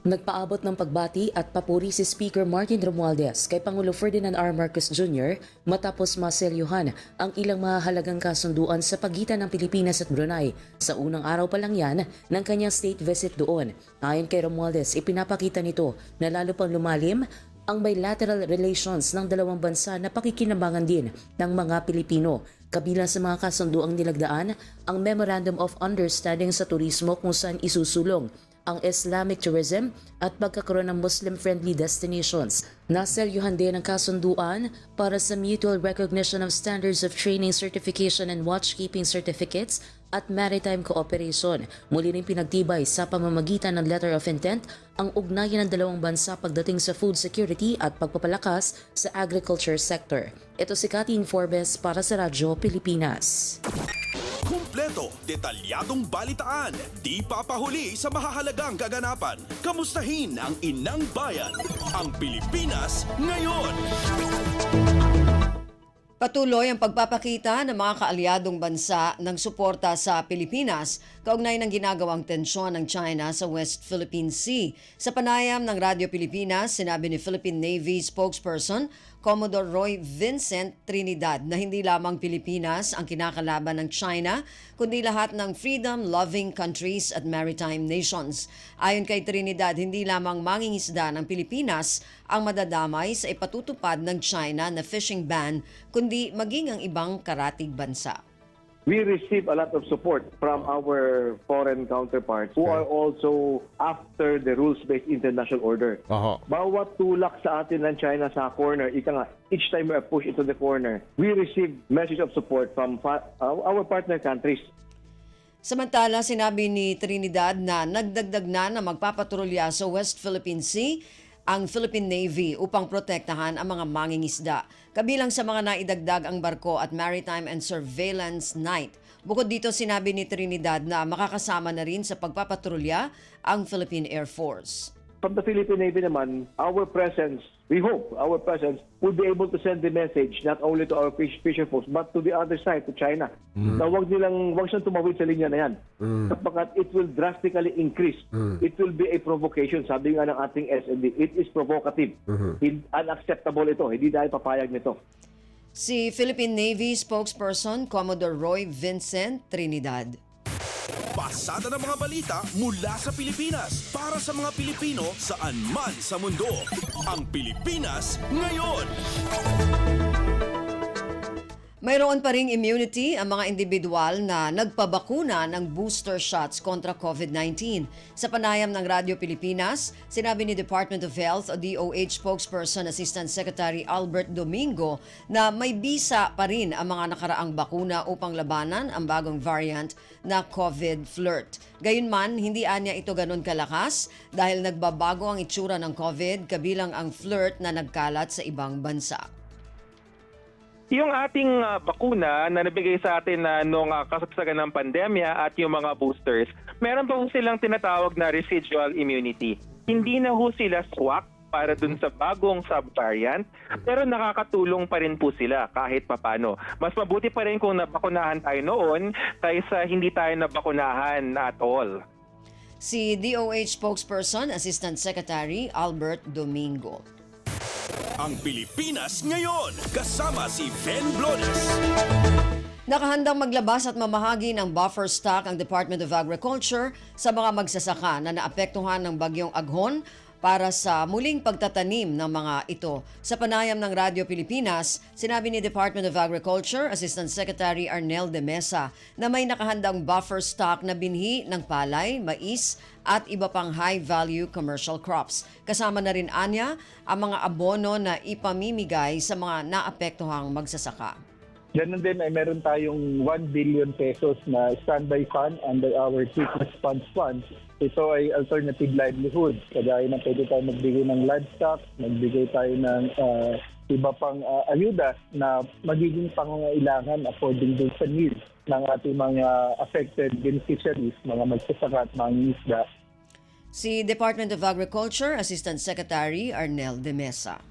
Nagpaabot ng pagbati at papuri si Speaker Martin Romualdez kay Pangulo Ferdinand R. Marcos Jr. matapos maselyuhan ang ilang mahalagang kasunduan sa pagitan ng Pilipinas at Brunei. Sa unang araw pa lang yan ng kanyang state visit doon. Ayon kay Romualdez, ipinapakita nito na lalo pang lumalim ang bilateral relations ng dalawang bansa na pakikinabangan din ng mga Pilipino. Kabilang sa mga kasunduang nilagdaan ang Memorandum of Understanding sa turismo kung saan isusulong ang Islamic tourism at pagkakaroon ng Muslim-friendly destinations. Naselyuhan din ang kasunduan para sa mutual recognition of standards of training, certification and watchkeeping certificates at maritime cooperation. Muli rin pinagtibay sa pamamagitan ng letter of intent ang ugnayan ng dalawang bansa pagdating sa food security at pagpapalakas sa agriculture sector. Ito si Katin Forbes para sa Radyo Pilipinas. Kumpleto, detalyadong balitaan, di papahuli sa mahahalagang kaganapan. Kamustahin ang inang bayan, ang Pilipinas ngayon. Patuloy ang pagpapakita ng mga kaalyadong bansa ng suporta sa Pilipinas kaugnay ng ginagawang tensyon ng China sa West Philippine Sea. Sa panayam ng Radyo Pilipinas, sinabi ni Philippine Navy spokesperson Commodore Roy Vincent Trinidad na hindi lamang Pilipinas ang kinakalaban ng China, kundi lahat ng freedom-loving countries at maritime nations. Ayon kay Trinidad, hindi lamang mangingisda ng Pilipinas ang madadamay sa ipatutupad ng China na fishing ban, kundi maging ang ibang karatig bansa. We receive a lot of support from our foreign counterparts who are also after the rules-based international order. Bawat tulak sa atin ng China sa corner, each time we are pushed into the corner, we receive message of support from our partner countries. Samantala, sinabi ni Trinidad na nagdagdag na magpapatrolya sa West Philippine Sea ang Philippine Navy upang protektahan ang mga mangingisda. Kabilang sa mga naidagdag ang barko at Maritime and Surveillance Night. Bukod dito, sinabi ni Trinidad na makakasama na rin sa pagpapatrolya ang Philippine Air Force. From the Philippine Navy naman, our presence, we hope our presence will be able to send the message not only to our fisher folks but to the other side, to China. Na wag siyang tumawid sa linya na yan. Sapagkat it will drastically increase. It will be a provocation. Sabi nga ng ating SND, it is provocative. Unacceptable ito. Hindi dahil papayag nito. Si Philippine Navy spokesperson Commodore Roy Vincent Trinidad. Pasada ng mga balita mula sa Pilipinas para sa mga Pilipino saan man sa mundo. Ang Pilipinas ngayon. Mayroon pa ring immunity ang mga individual na nagpabakuna ng booster shots kontra COVID-19. Sa panayam ng Radyo Pilipinas, sinabi ni Department of Health o DOH spokesperson Assistant Secretary Albert Domingo na may bisa pa rin ang mga nakaraang bakuna upang labanan ang bagong variant na COVID flirt. Gayunman, hindi anya ito ganun kalakas dahil nagbabago ang itsura ng COVID kabilang ang flirt na nagkalat sa ibang bansa. Yung ating bakuna na nabigay sa atin noong kasagsagan ng pandemya at yung mga boosters, meron pa ho silang tinatawag na residual immunity. Hindi na ho sila swak para dun sa bagong subvariant, pero nakakatulong pa rin po sila kahit papano. Mas mabuti pa rin kung nabakunahan tayo noon kaysa hindi tayo nabakunahan at all. Si DOH spokesperson Assistant Secretary Albert Domingo. Ang Pilipinas ngayon, kasama si Ven Blones. Nakahandang maglabas at mamahagi ng buffer stock ang Department of Agriculture sa mga magsasaka na naapektuhan ng bagyong Aghon para sa muling pagtatanim ng mga ito. Sa panayam ng Radyo Pilipinas, sinabi ni Department of Agriculture Assistant Secretary Arnel de Mesa na may nakahandang buffer stock na binhi ng palay, mais at iba pang high-value commercial crops. Kasama na rin anya ang mga abono na ipamimigay sa mga naapektuhang magsasaka. Ganun din ay meron tayong 1 billion pesos na standby fund under our Quick Response Fund. Ito ay alternative livelihood. Kagaya na pwede tayo magbigay ng livestock, magbigay tayo ng iba pang ayuda na magiging pangangailangan according to sa needs ng ating mga affected beneficiaries, mga magsasaka at mga isda. Si Department of Agriculture Assistant Secretary Arnel de Mesa.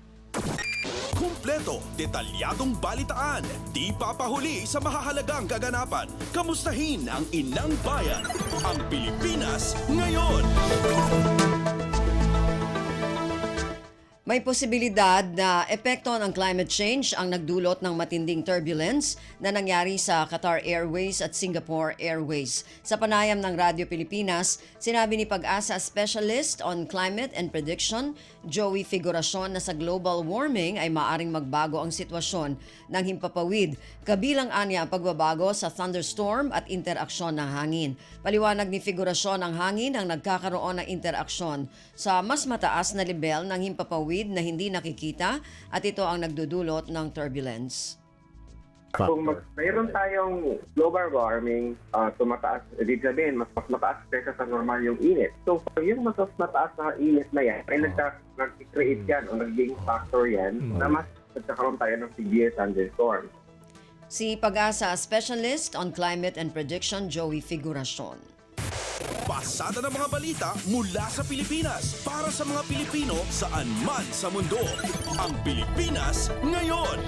Kumpleto, detalyadong balitaan, di papahuli sa mahahalagang kaganapan. Kamustahin ang inang bayan, ang Pilipinas ngayon. May posibilidad na epekto ng climate change ang nagdulot ng matinding turbulence na nangyari sa Qatar Airways at Singapore Airways. Sa panayam ng Radyo Pilipinas, sinabi ni Pag-asa Specialist on Climate and Prediction, Joey Figuracion, na sa global warming ay maaring magbago ang sitwasyon ng himpapawid. Kabilang anya ang pagbabago sa thunderstorm at interaksyon ng hangin. Paliwanag ni Figuracion, ang hangin ang nagkakaroon ng interaksyon sa mas mataas na level ng himpapawid na hindi nakikita at ito ang nagdudulot ng turbulence. Kung mayroon tayong global warming, tumataas, ibig sabihin, mas mataas kaysa sa normal yung init. So, yung mas mataas na init na yan, ay nag-create yan o naging factor yan na mas nagkakaroon tayo ng severe thunderstorm. Si Pag-asa Specialist on Climate and Prediction, Joey Figuracion. Pasada ng mga balita mula sa Pilipinas para sa mga Pilipino saan man sa mundo. Ang Pilipinas ngayon.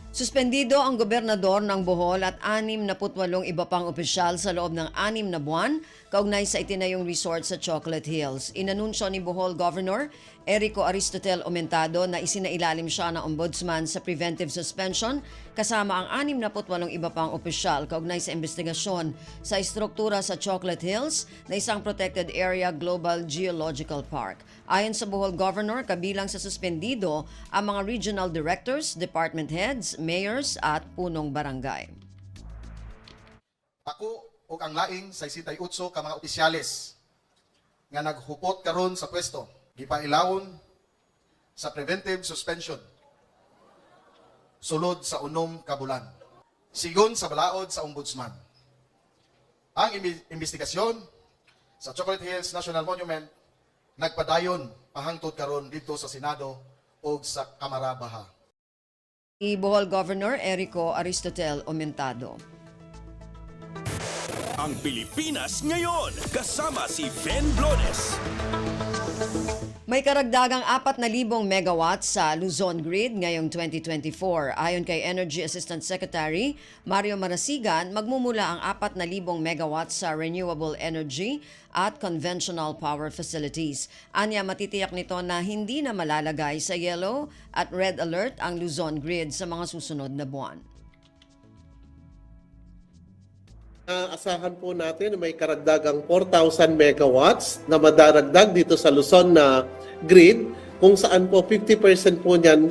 Suspendido ang gobernador ng Bohol at 68 iba pang opisyal sa loob ng 6 na buwan kaugnay sa itinayong resort sa Chocolate Hills. Inanunsyo ni Bohol Governor Erico Aristotel Aumentado na isinailalim siya ng ombudsman sa preventive suspension kasama ang 68 iba pang opisyal kaugnay sa investigasyon sa istruktura sa Chocolate Hills na isang protected area Global Geological Park. Ayon sa Bohol Governor, kabilang sa suspendido ang mga regional directors, department heads, mayors at punong barangay. Ako o ang laing sa 68 ka mga opisyales nga naghupot karon sa pwesto gipailawon sa preventive suspension sulod sa 6 ka bulan sigon sa balaod sa ombudsman. Ang investigasyon sa Chocolate Hills National Monument nagpadayon pahangtod karon dito sa Senado o sa Kamara Baha. Si Bohol Governor Erico Aristotel Aumentado. Ang Pilipinas ngayon, kasama si Fen Blones. May karagdagang 4,000 megawatts sa Luzon Grid ngayong 2024. Ayon kay Energy Assistant Secretary Mario Marasigan, magmumula ang 4,000 megawatts sa renewable energy at conventional power facilities. Anya, matitiyak nito na hindi na malalagay sa yellow at red alert ang Luzon Grid sa mga susunod na buwan. Asahan po natin may karagdagang 4,000 megawatts na madaragdag dito sa Luzon na grid kung saan po 50% po niyan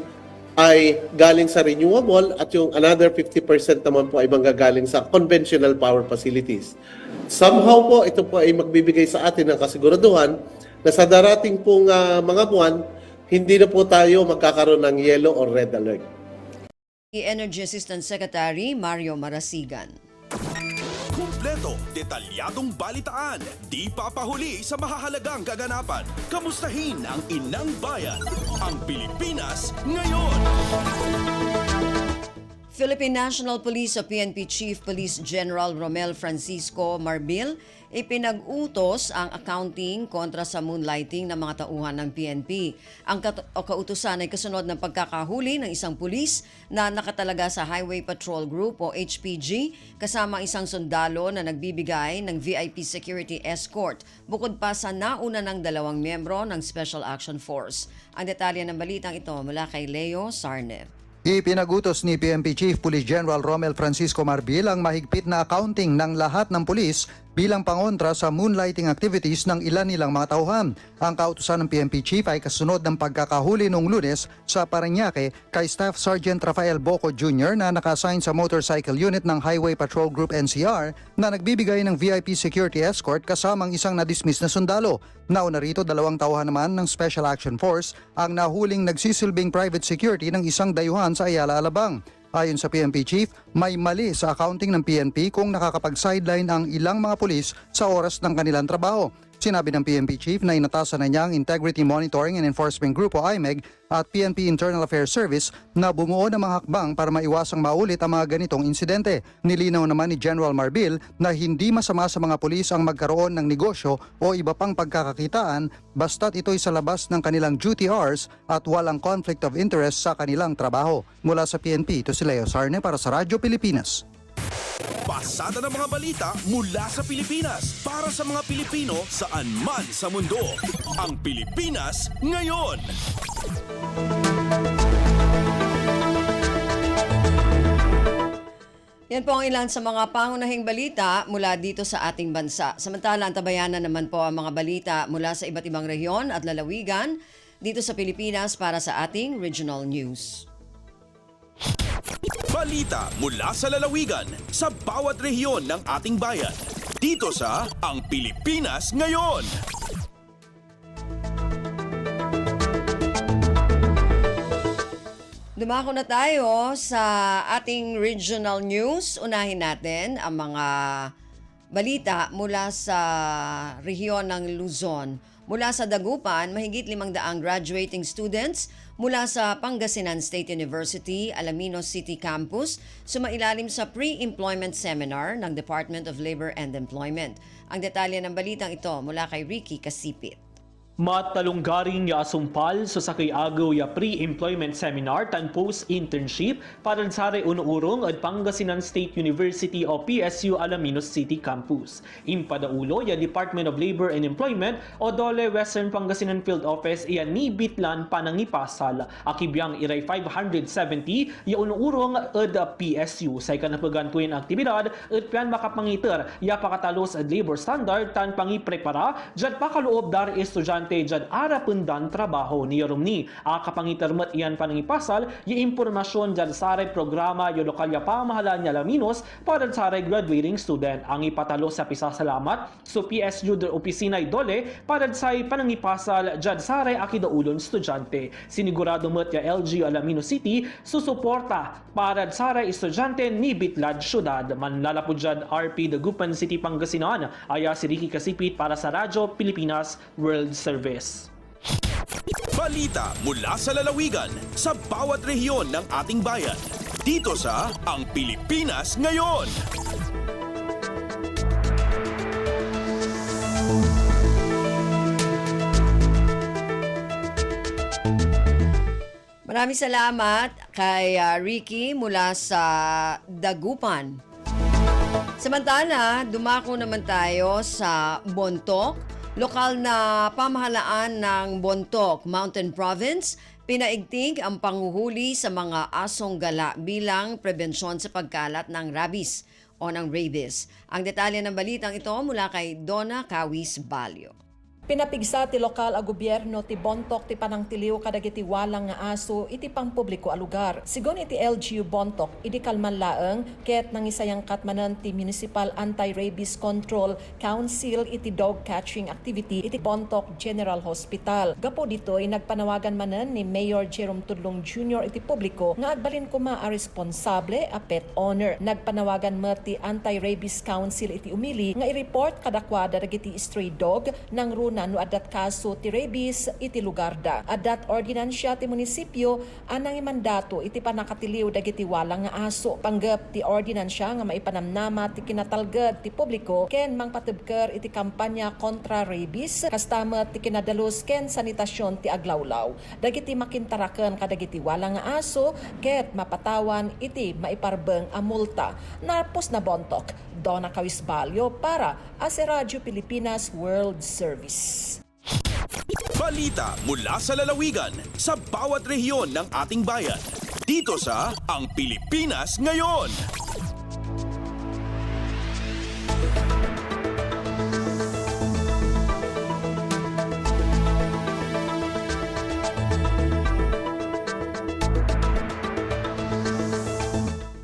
ay galing sa renewable at yung another 50% naman po ay manggagaling sa conventional power facilities. Somehow po ito po ay magbibigay sa atin ng kasiguraduhan na sa darating pong mga buwan, hindi na po tayo magkakaroon ng yellow or red alert. Energy Assistant Secretary Mario Marasigan. Kumpleto, detalyadong balitaan, di papahuli sa mahahalagang kaganapan. Kamustahin ang inang bayan, ang Pilipinas ngayon. Philippine National Police o PNP Chief Police General Romel Francisco Marbil ipinag-utos ang accounting kontra sa moonlighting ng mga tauhan ng PNP. Ang kautusan ay kasunod ng pagkakahuli ng isang pulis na nakatalaga sa Highway Patrol Group o HPG kasama isang sundalo na nagbibigay ng VIP security escort bukod pa sa nauna ng 2 miyembro ng Special Action Force. Ang detalye ng balitang ito mula kay Leo Sarne. Ipinagutos ni PNP Chief Police General Romel Francisco Marbil ang mahigpit na accounting ng lahat ng pulis bilang pangontra sa moonlighting activities ng ilan nilang mga tauhan. Ang kautusan ng PNP Chief ay kasunod ng pagkakahuli noong Lunes sa Parañaque kay Staff Sergeant Rafael Boco Jr. na naka-assign sa motorcycle unit ng Highway Patrol Group NCR na nagbibigay ng VIP security escort kasamang isang na-dismiss na sundalo. Nauna rito 2 tauhan naman ng Special Action Force ang nahuling nagsisilbing private security ng isang dayuhan sa Ayala, Alabang. Ayon sa PNP Chief, may mali sa accounting ng PNP kung nakakapag-sideline ang ilang mga pulis sa oras ng kanilang trabaho. Sinabi ng PNP Chief na inatasan na niya ang Integrity Monitoring and Enforcement Group o IMEG at PNP Internal Affairs Service na bumuo ng mga hakbang para maiwasang maulit ang mga ganitong insidente. Nilinaw naman ni General Marbil na hindi masama sa mga pulis ang magkaroon ng negosyo o iba pang pagkakakitaan basta't ito'y sa labas ng kanilang duty hours at walang conflict of interest sa kanilang trabaho. Mula sa PNP, ito si Leo Sarne para sa Radyo Pilipinas. Pasada ng mga balita mula sa Pilipinas para sa mga Pilipino saan man sa mundo. Ang Pilipinas ngayon. Yan po ang ilan sa mga pangunahing balita mula dito sa ating bansa. Samantala, antabayanan naman po ang mga balita mula sa iba't ibang rehiyon at lalawigan dito sa Pilipinas para sa ating regional news. Balita mula sa lalawigan sa bawat rehiyon ng ating bayan. Dito sa Ang Pilipinas Ngayon. Dumako na tayo sa ating regional news. Unahin natin ang mga balita mula sa rehiyon ng Luzon. Mula sa Dagupan, mahigit 500 graduating students mula sa Pangasinan State University, Alaminos City Campus, sumailalim sa pre-employment seminar ng Department of Labor and Employment. Ang detalye ng balitang ito mula kay Ricky Kasipit. Matalunggaring ya asumpal so sa kay agaw ya pre-employment seminar tan post-internship para sa unuurong at Pangasinan State University o PSU Alaminos City Campus. Impadaulo ya Department of Labor and Employment o DOLE Western Pangasinan Field Office iya nibitlan panangipasal. Akibiyang iray 570 ya unuurong at PSU sa ikanapagan tuwin aktibidad at piyan makapangiter ya pakatalos at labor standard tan pangiprepara jad pakaloob dar estudyante jad arapundan trabaho ni Yorumni. Kapangitermat iyan panangipasal yung impormasyon jad sare programa yung lokal ya pamahalaan niya Alaminos para sare graduating student. Ang ipatalo sa pisasalamat so PSU der opisina idole para sa panangipasal jad sare akidaulon estudyante. Sinigurado mat ya LG Alaminos City susuporta para sare estudyante ni Bitlad Syudad. Manlalapod jad RP Dagupan City Pangasinan. Aya si Ricky Kasipit para sa Radyo Pilipinas World Service. Balita mula sa lalawigan sa bawat rehiyon ng ating bayan. Dito sa Ang Pilipinas Ngayon. Maraming salamat kay Ricky mula sa Dagupan. Samantala, dumako naman tayo sa Bontoc. Lokal na pamahalaan ng Bontoc, Mountain Province, pinaigting ang panghuhuli sa mga asong gala bilang prebensyon sa pagkalat ng rabies o ng rabies. Ang detalye ng balitang ito mula kay Donna Kawis Balyo. Pinapigsa ti lokal a gobyerno ti Bontoc ti panangtiliw kadagiti walang nga aso iti pangpubliko a lugar. Sigon iti LGU Bontoc, idi kalman laeng ket nangisayang katmanan ti Municipal Anti-Rabies Control Council iti dog catching activity iti Bontoc General Hospital. Gapo ditoy nagpanawagan manen ni Mayor Jerome Tudlong Jr. iti publiko nga agbalin kuma a responsable a pet owner. Nagpanawagan met ti Anti-Rabies Council iti umili nga i-report kadakwada dagiti stray dog nang runa no adat kaso ti rabies iti lugar da. Adat ordinansya ti munisipyo anang imandato iti panakatiliw dagiti walang nga aso. Panggap ti ordinansya nga maipanamnama ti kinatalged ti publiko ken mangpatebker iti kampanya kontra rabies kastama ti kinadalos ken sanitasyon ti aglawlaw. Dagiti makintaraken kadagiti walang nga aso ket mapatawan iti maiparbeng a multa. Narpos na Bontoc, Donna Kawis Balyo para sa Radyo Pilipinas World Service. Balita mula sa lalawigan sa bawat rehiyon ng ating bayan. Dito sa Ang Pilipinas Ngayon.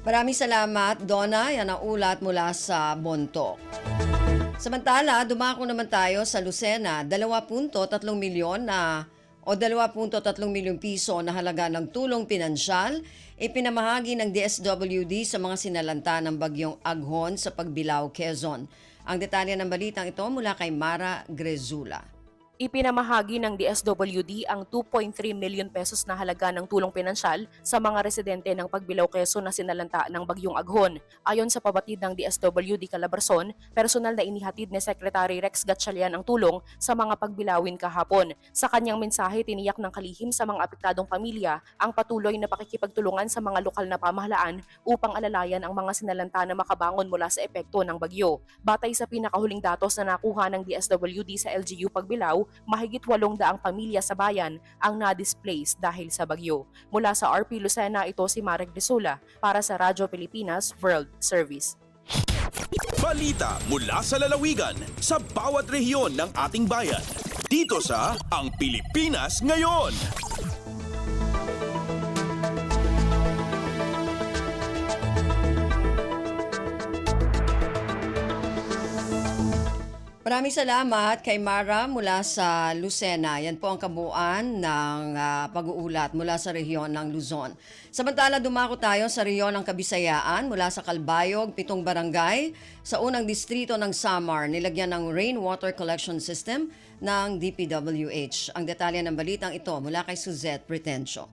Maraming salamat, Donna. Yan ang ulat mula sa Bontoc. Samantala, dumako naman tayo sa Lucena, 2.3 milyon o 2.3 milyong piso na halaga ng tulong pinansyal ipinamahagi ng DSWD sa mga sinalanta ng bagyong Aghon sa Pagbilao, Quezon. Ang detalye ng balitang ito mula kay Mara Grezula. Ipinamahagi ng DSWD ang 2.3 million pesos na halaga ng tulong pinansyal sa mga residente ng Pagbilao, Quezon na sinalanta ng Bagyong Aghon. Ayon sa pabatid ng DSWD Calabarzon, personal na inihatid ni Secretary Rex Gatchalian ang tulong sa mga pagbilawin kahapon. Sa kanyang mensahe, tiniyak ng kalihim sa mga apektadong pamilya ang patuloy na pakikipagtulungan sa mga lokal na pamahalaan upang alalayan ang mga sinalanta na makabangon mula sa epekto ng bagyo. Batay sa pinakahuling datos na nakuha ng DSWD sa LGU Pagbilao, mahigit 800 pamilya sa bayan ang na-displace dahil sa bagyo. Mula sa RP Lucena, ito si Marek Desula para sa Radyo Pilipinas World Service. Balita mula sa lalawigan sa bawat rehiyon ng ating bayan. Dito sa Ang Pilipinas Ngayon. Maraming salamat kay Mara mula sa Lucena. Yan po ang kabuuan ng pag-uulat mula sa rehiyon ng Luzon. Samantala, dumako tayo sa rehiyon ng Kabisayaan mula sa Calbayog, 7 barangay sa unang distrito ng Samar. Nilagyan ng rainwater collection system ng DPWH. Ang detalye ng balitang ito mula kay Suzette Pretencio.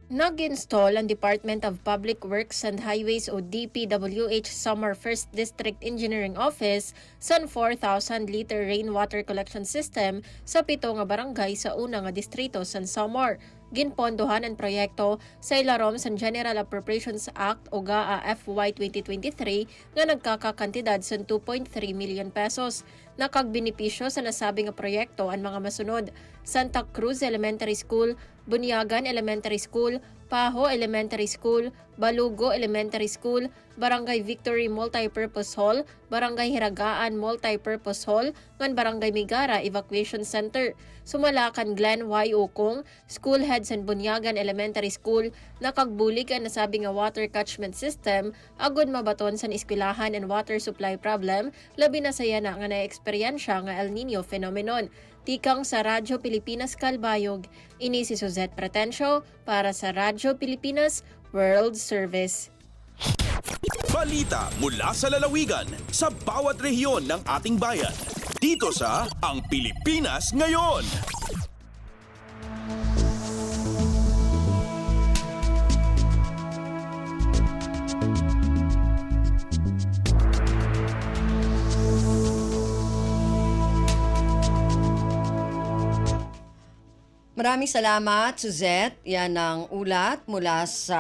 Nag-install ang Department of Public Works and Highways o DPWH Samar 1st District Engineering Office sa 4,000-liter rainwater collection system sa 7 nga barangay sa una nga distrito sa Samar. Ginpondohan ang proyekto sa ilarom sa General Appropriations Act o GAA FY 2023 nga nagkakakantidad sa 2.3 million pesos. Nakagbenepisyo sa nasabing nga proyekto ang mga masunod: Santa Cruz Elementary School, Bunyagan Elementary School, Paho Elementary School, Balugo Elementary School, Barangay Victory Multipurpose Hall, Barangay Hiragaan Multipurpose Hall, ngan Barangay Migara Evacuation Center. Sumalakan Glen Y. Ukong, School Heads and Bunyagan Elementary School, nakagbulig ang nasabing nga water catchment system agud mabaton sa eskwelahan and water supply problem, labi na saya na nga na-eksperyensya nga El Nino phenomenon. Tikang sa Radyo Pilipinas Calbayog, ini si Suzette Pretencio para sa Radyo Pilipinas World Service. Balita mula sa lalawigan sa bawat rehiyon ng ating bayan. Dito sa Ang Pilipinas Ngayon. Maraming salamat, Suzette. Yan ang ulat mula sa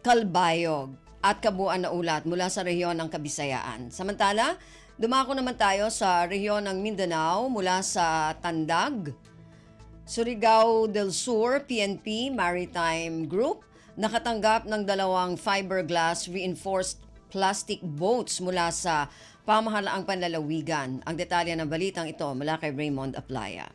Calbayog at kabuuan na ulat mula sa rehiyon ng Kabisayaan. Samantala, dumako naman tayo sa rehiyon ng Mindanao mula sa Tandag, Surigao del Sur, PNP Maritime Group, nakatanggap ng 2 fiberglass reinforced plastic boats mula sa pamahalaang panlalawigan. Ang detalye ng balitang ito mula kay Raymond Aplaya.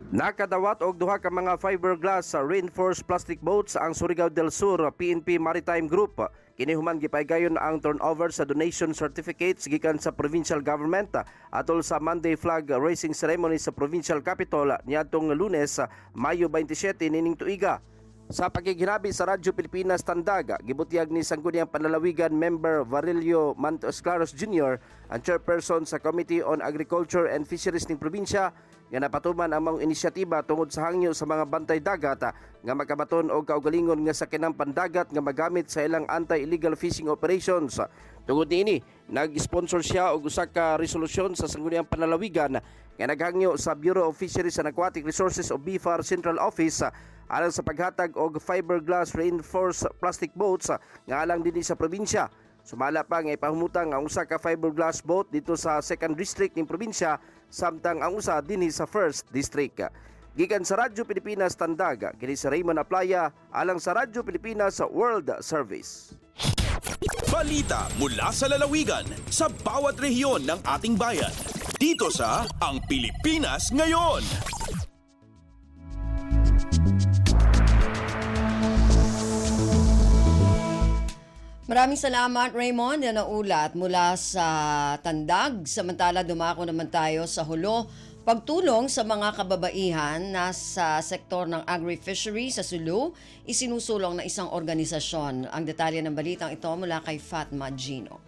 Nakadawat og 2 ka mga fiberglass reinforced plastic boats ang Surigao del Sur PNP Maritime Group. Kini human gipaygayon ang turnover sa donation certificates gikan sa provincial government atol sa Monday flag raising ceremony sa provincial capital niadtong Lunes, Mayo 27 nining tuiga. Sa pagkikinabi sa Radyo Pilipinas Tandag, gibutyag ni Sangguniang Panlalawigan member Varilio Mantos Claros Jr., ang chairperson sa Committee on Agriculture and Fisheries ning probinsya, nga napatuman ang mga inisyatiba tungod sa hangyo sa mga bantay dagat nga makabaton og kaugalingon nga sakinang pandagat nga magamit sa ilang anti-illegal fishing operations. Tungod niini, nag-sponsor siya og usa ka resolusyon sa Sangguniang Panlalawigan nga naghangyo sa Bureau of Fisheries and Aquatic Resources o BFAR Central Office alang sa paghatag og fiberglass reinforced plastic boats nga alang dinhi sa probinsya. Sumala pa nga ipahumutang ang usa ka fiberglass boat dito sa 2nd District ning probinsya samtang ang usa dinhi sa 1st District. Gikan sa Radyo Pilipinas Tandag, kini si Raymond Aplaya alang sa Radyo Pilipinas World Service. Balita mula sa lalawigan sa bawat rehiyon ng ating bayan. Dito sa Ang Pilipinas Ngayon. Maraming salamat, Raymond. Yan ang ulat mula sa Tandag. Samantala, dumako naman tayo sa Hulo. Pagtulong sa mga kababaihan na sa sektor ng agri-fishery sa Sulu, isinusulong ng isang organisasyon. Ang detalye ng balitang ito mula kay Fatma Gino.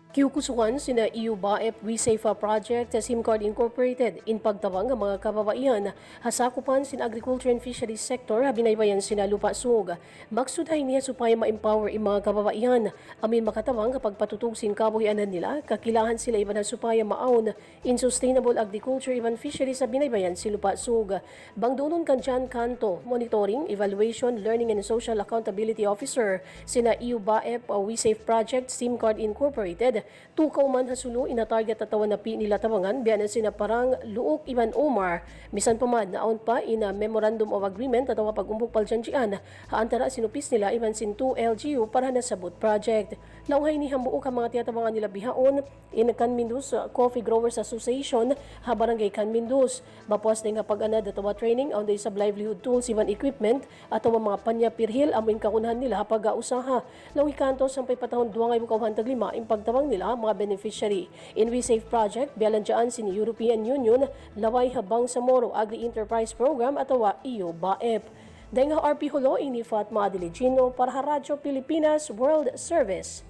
Kiukusuhan sina EU BAEP WeSafe Project sa SIM Card Incorporated in pagtawang ang mga kababaihan hasakupan sin Agriculture and Fisheries Sector binaybayan sina lupa sug. Maksudhay niya supaya ma-empower ang mga kababaihan amin makatawang kapag patutog sin kabuhianan nila kakilahan sila iban supaya maon in sustainable agriculture iban fisheries sa binaybayan si lupa sug. Bangdunon kan Jan Canto, Monitoring, Evaluation, Learning and Social Accountability Officer sina EU BAEP WeSafe Project SIM Card Incorporated tukaw man hasulo ina-target at tawan na nila tawangan biyanan sina parang Luok Ivan Omar misan pa man naon pa ina Memorandum of Agreement at pag-umbok paljanjian haantara sinupis nila iban sin 2 LGU para na sabot project. Launghay ni hambuok ang mga tiyatabangan nila bihaon in Canmindus Coffee Growers Association ha Barangay Canmindus. Bapuas na nga pag-anad at training on the sub livelihood tools iban equipment at mga panya pirhil amin kakunhan nila pag-ausaha. Launghay kanto sampay patahon duwangay mukawhan taglima impagtawang nila mga beneficiary. In WeSafe Project, biyalanjaan sin European Union, laway habang sa Moro Agri-Enterprise Program at EU BAEP. Dahil nga RP Hulo, ini Fatma Adiligino para sa Radyo Pilipinas World Service.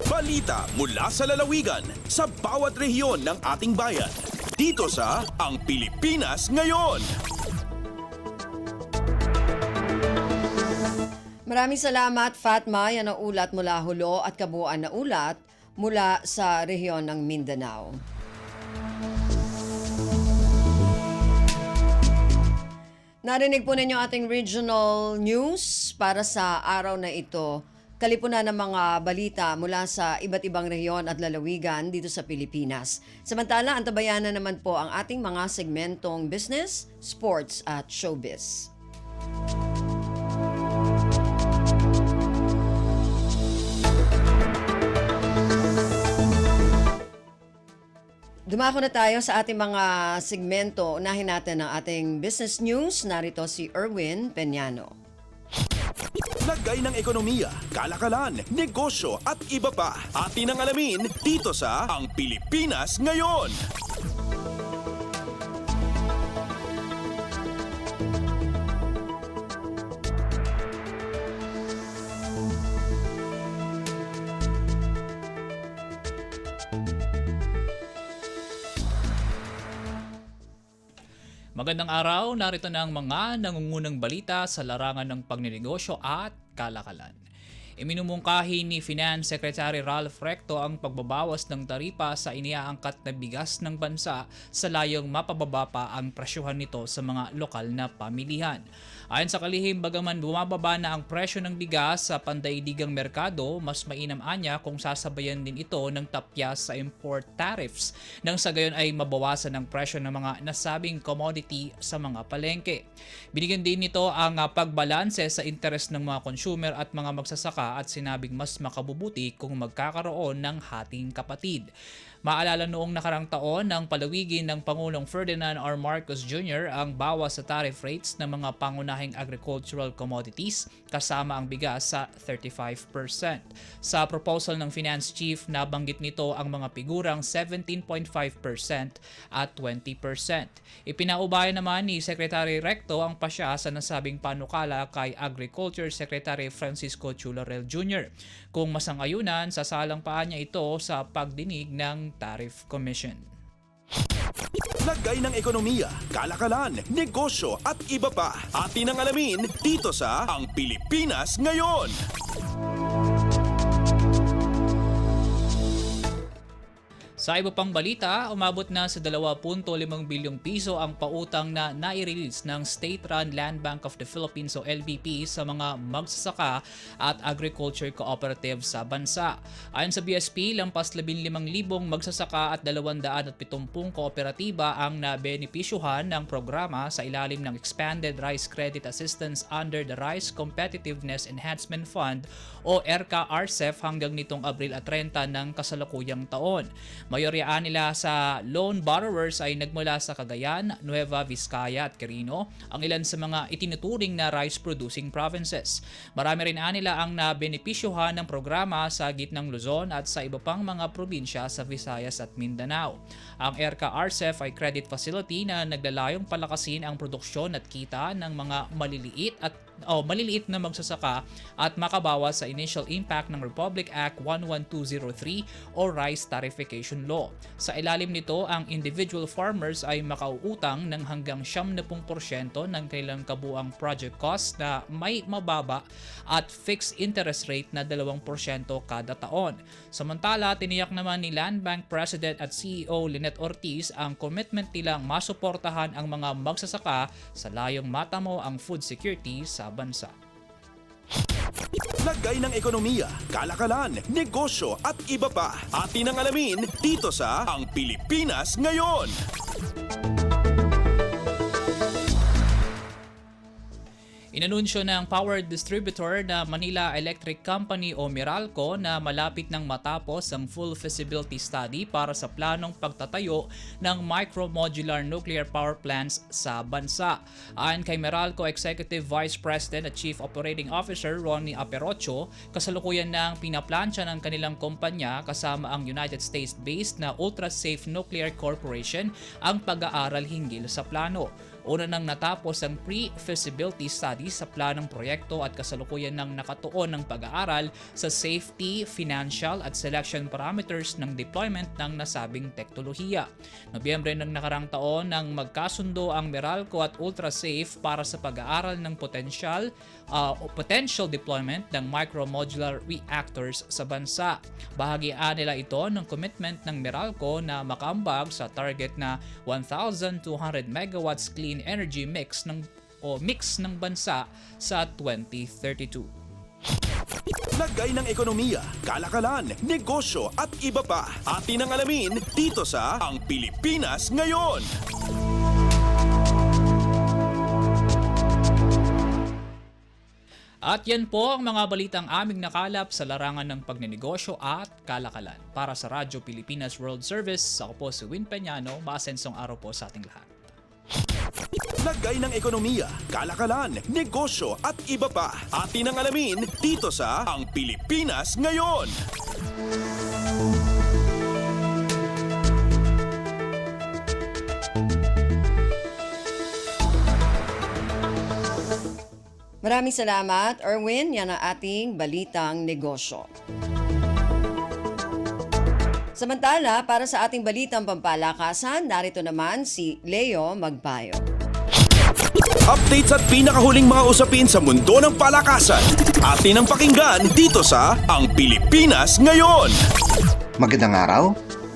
Balita mula sa lalawigan sa bawat rehiyon ng ating bayan. Dito sa Ang Pilipinas Ngayon. Maraming salamat, Fatma. Yan ang ulat mula Hulo at kabuuan na ulat mula sa rehiyon ng Mindanao. Narinig po ninyo ating regional news para sa araw na ito. Kalipunan ng mga balita mula sa iba't ibang rehiyon at lalawigan dito sa Pilipinas. Samantala, antabayanan naman po ang ating mga segmentong business, sports at showbiz. Dumako na tayo sa ating mga segmento. Unahin natin ang ating business news. Narito si Erwin Peñano. Lagay ng ekonomiya, kalakalan, negosyo at iba pa. Atin ang alamin dito sa Ang Pilipinas Ngayon. Magandang araw, narito na ang mga nangungunang balita sa larangan ng pagninegosyo at kalakalan. Iminumungkahi ni Finance Secretary Ralph Recto ang pagbabawas ng taripa sa iniaangkat na bigas ng bansa sa layong mapababa pa ang presyuhan nito sa mga lokal na pamilihan. Ayon sa kalihim, bagaman bumababa na ang presyo ng bigas sa pandaigdigang merkado, mas mainam anya kung sasabayan din ito ng tapyas sa import tariffs nang sa gayon ay mabawasan ang presyo ng mga nasabing commodity sa mga palengke. Binigyan din nito ang pagbalanse sa interes ng mga consumer at mga magsasaka at sinabing mas makabubuti kung magkakaroon ng hating kapatid. Maalala noong nakarang taon nang palawigin ng Pangulong Ferdinand R. Marcos Jr. ang bawas sa tariff rates ng mga pangunahing agricultural commodities kasama ang bigas sa 35%. Sa proposal ng Finance Chief, nabanggit nito ang mga figurang 17.5% at 20%. Ipinaubayan naman ni Secretary Recto ang pasya sa nasabing panukala kay Agriculture Secretary Francisco Chularel Jr. Kung masang-ayunan, sasalang pa niya ito sa pagdinig ng Tariff Commission. Lagay ng ekonomiya, kalakalan, negosyo at iba pa. Atin ang alamin dito sa Ang Pilipinas Ngayon. Sa iba pang balita, umabot na sa 2.5 bilyong piso ang pautang na nai-release ng State-Run Land Bank of the Philippines o LBP sa mga magsasaka at agriculture cooperative sa bansa. Ayon sa BSP, lampas 15,000 magsasaka at 270 kooperatiba ang nabenepisyuhan ng programa sa ilalim ng Expanded Rice Credit Assistance under the Rice Competitiveness Enhancement Fund o ERCA-RCEF hanggang nitong Abril 30 ng kasalukuyang taon. Mayoryaan nila sa loan borrowers ay nagmula sa Cagayan, Nueva Vizcaya at Quirino, ang ilan sa mga itinuturing na rice-producing provinces. Marami rin nila ang nabenepisyuhan ng programa sa gitnang Luzon at sa iba pang mga probinsya sa Visayas at Mindanao. Ang ERCA-RCEF ay credit facility na naglalayong palakasin ang produksyon at kita ng mga maliliit at maliliit na magsasaka at makabawas sa initial impact ng Republic Act 11203 o Rice Tarification Law. Sa ilalim nito, ang individual farmers ay makauutang ng hanggang 70% ng kanilang kabuang project cost na may mababa at fixed interest rate na 2% kada taon. Samantala, tiniyak naman ni Land Bank President at CEO Lynette Ortiz ang commitment nilang masuportahan ang mga magsasaka sa layong matamo ang food security sa bansa. Lagay ng ekonomiya, kalakalan, negosyo at iba pa. Atin ang alamin dito sa Ang Pilipinas Ngayon. Inanunsyo ng power distributor na Manila Electric Company o Meralco na malapit nang matapos ang full feasibility study para sa planong pagtatayo ng micro-modular nuclear power plants sa bansa. Ayon kay Meralco Executive Vice President at Chief Operating Officer Ronnie Aperocho, kasalukuyan na ang pinaplansya ng kanilang kumpanya kasama ang United States-based na Ultra Safe Nuclear Corporation ang pag-aaral hinggil sa plano. Una nang natapos ang pre-feasibility study sa planong proyekto at kasalukuyan nang nakatuon ng pag-aaral sa safety, financial at selection parameters ng deployment ng nasabing teknolohiya. Nobyembre ng nakarang taon nang magkasundo ang Meralco at Ultrasafe para sa pag-aaral ng potential deployment ng micro-modular reactors sa bansa. Bahagian nila ito ng commitment ng Meralco na makaambag sa target na 1,200 megawatts clean energy mix ng bansa sa 2032. Lagay ng ekonomiya, kalakalan, negosyo at iba pa. Atin ang alamin dito sa Ang Pilipinas Ngayon. At yan po ang mga balitang aming nakalap sa larangan ng pagnenegosyo at kalakalan. Para sa Radyo Pilipinas World Service, ako po si Win Peñano. Maasensong araw po sa ating lahat. Lagay ng ekonomiya, kalakalan, negosyo at iba pa. Atin ang alamin dito sa Ang Pilipinas Ngayon. Maraming salamat, Erwin. Yan ang ating balitang negosyo. Samantala, para sa ating balitang pampalakasan, narito naman si Leo Magpayo. Updates at pinakahuling mga usapin sa mundo ng palakasan. Atin ang pakinggan dito sa Ang Pilipinas Ngayon. Magandang araw.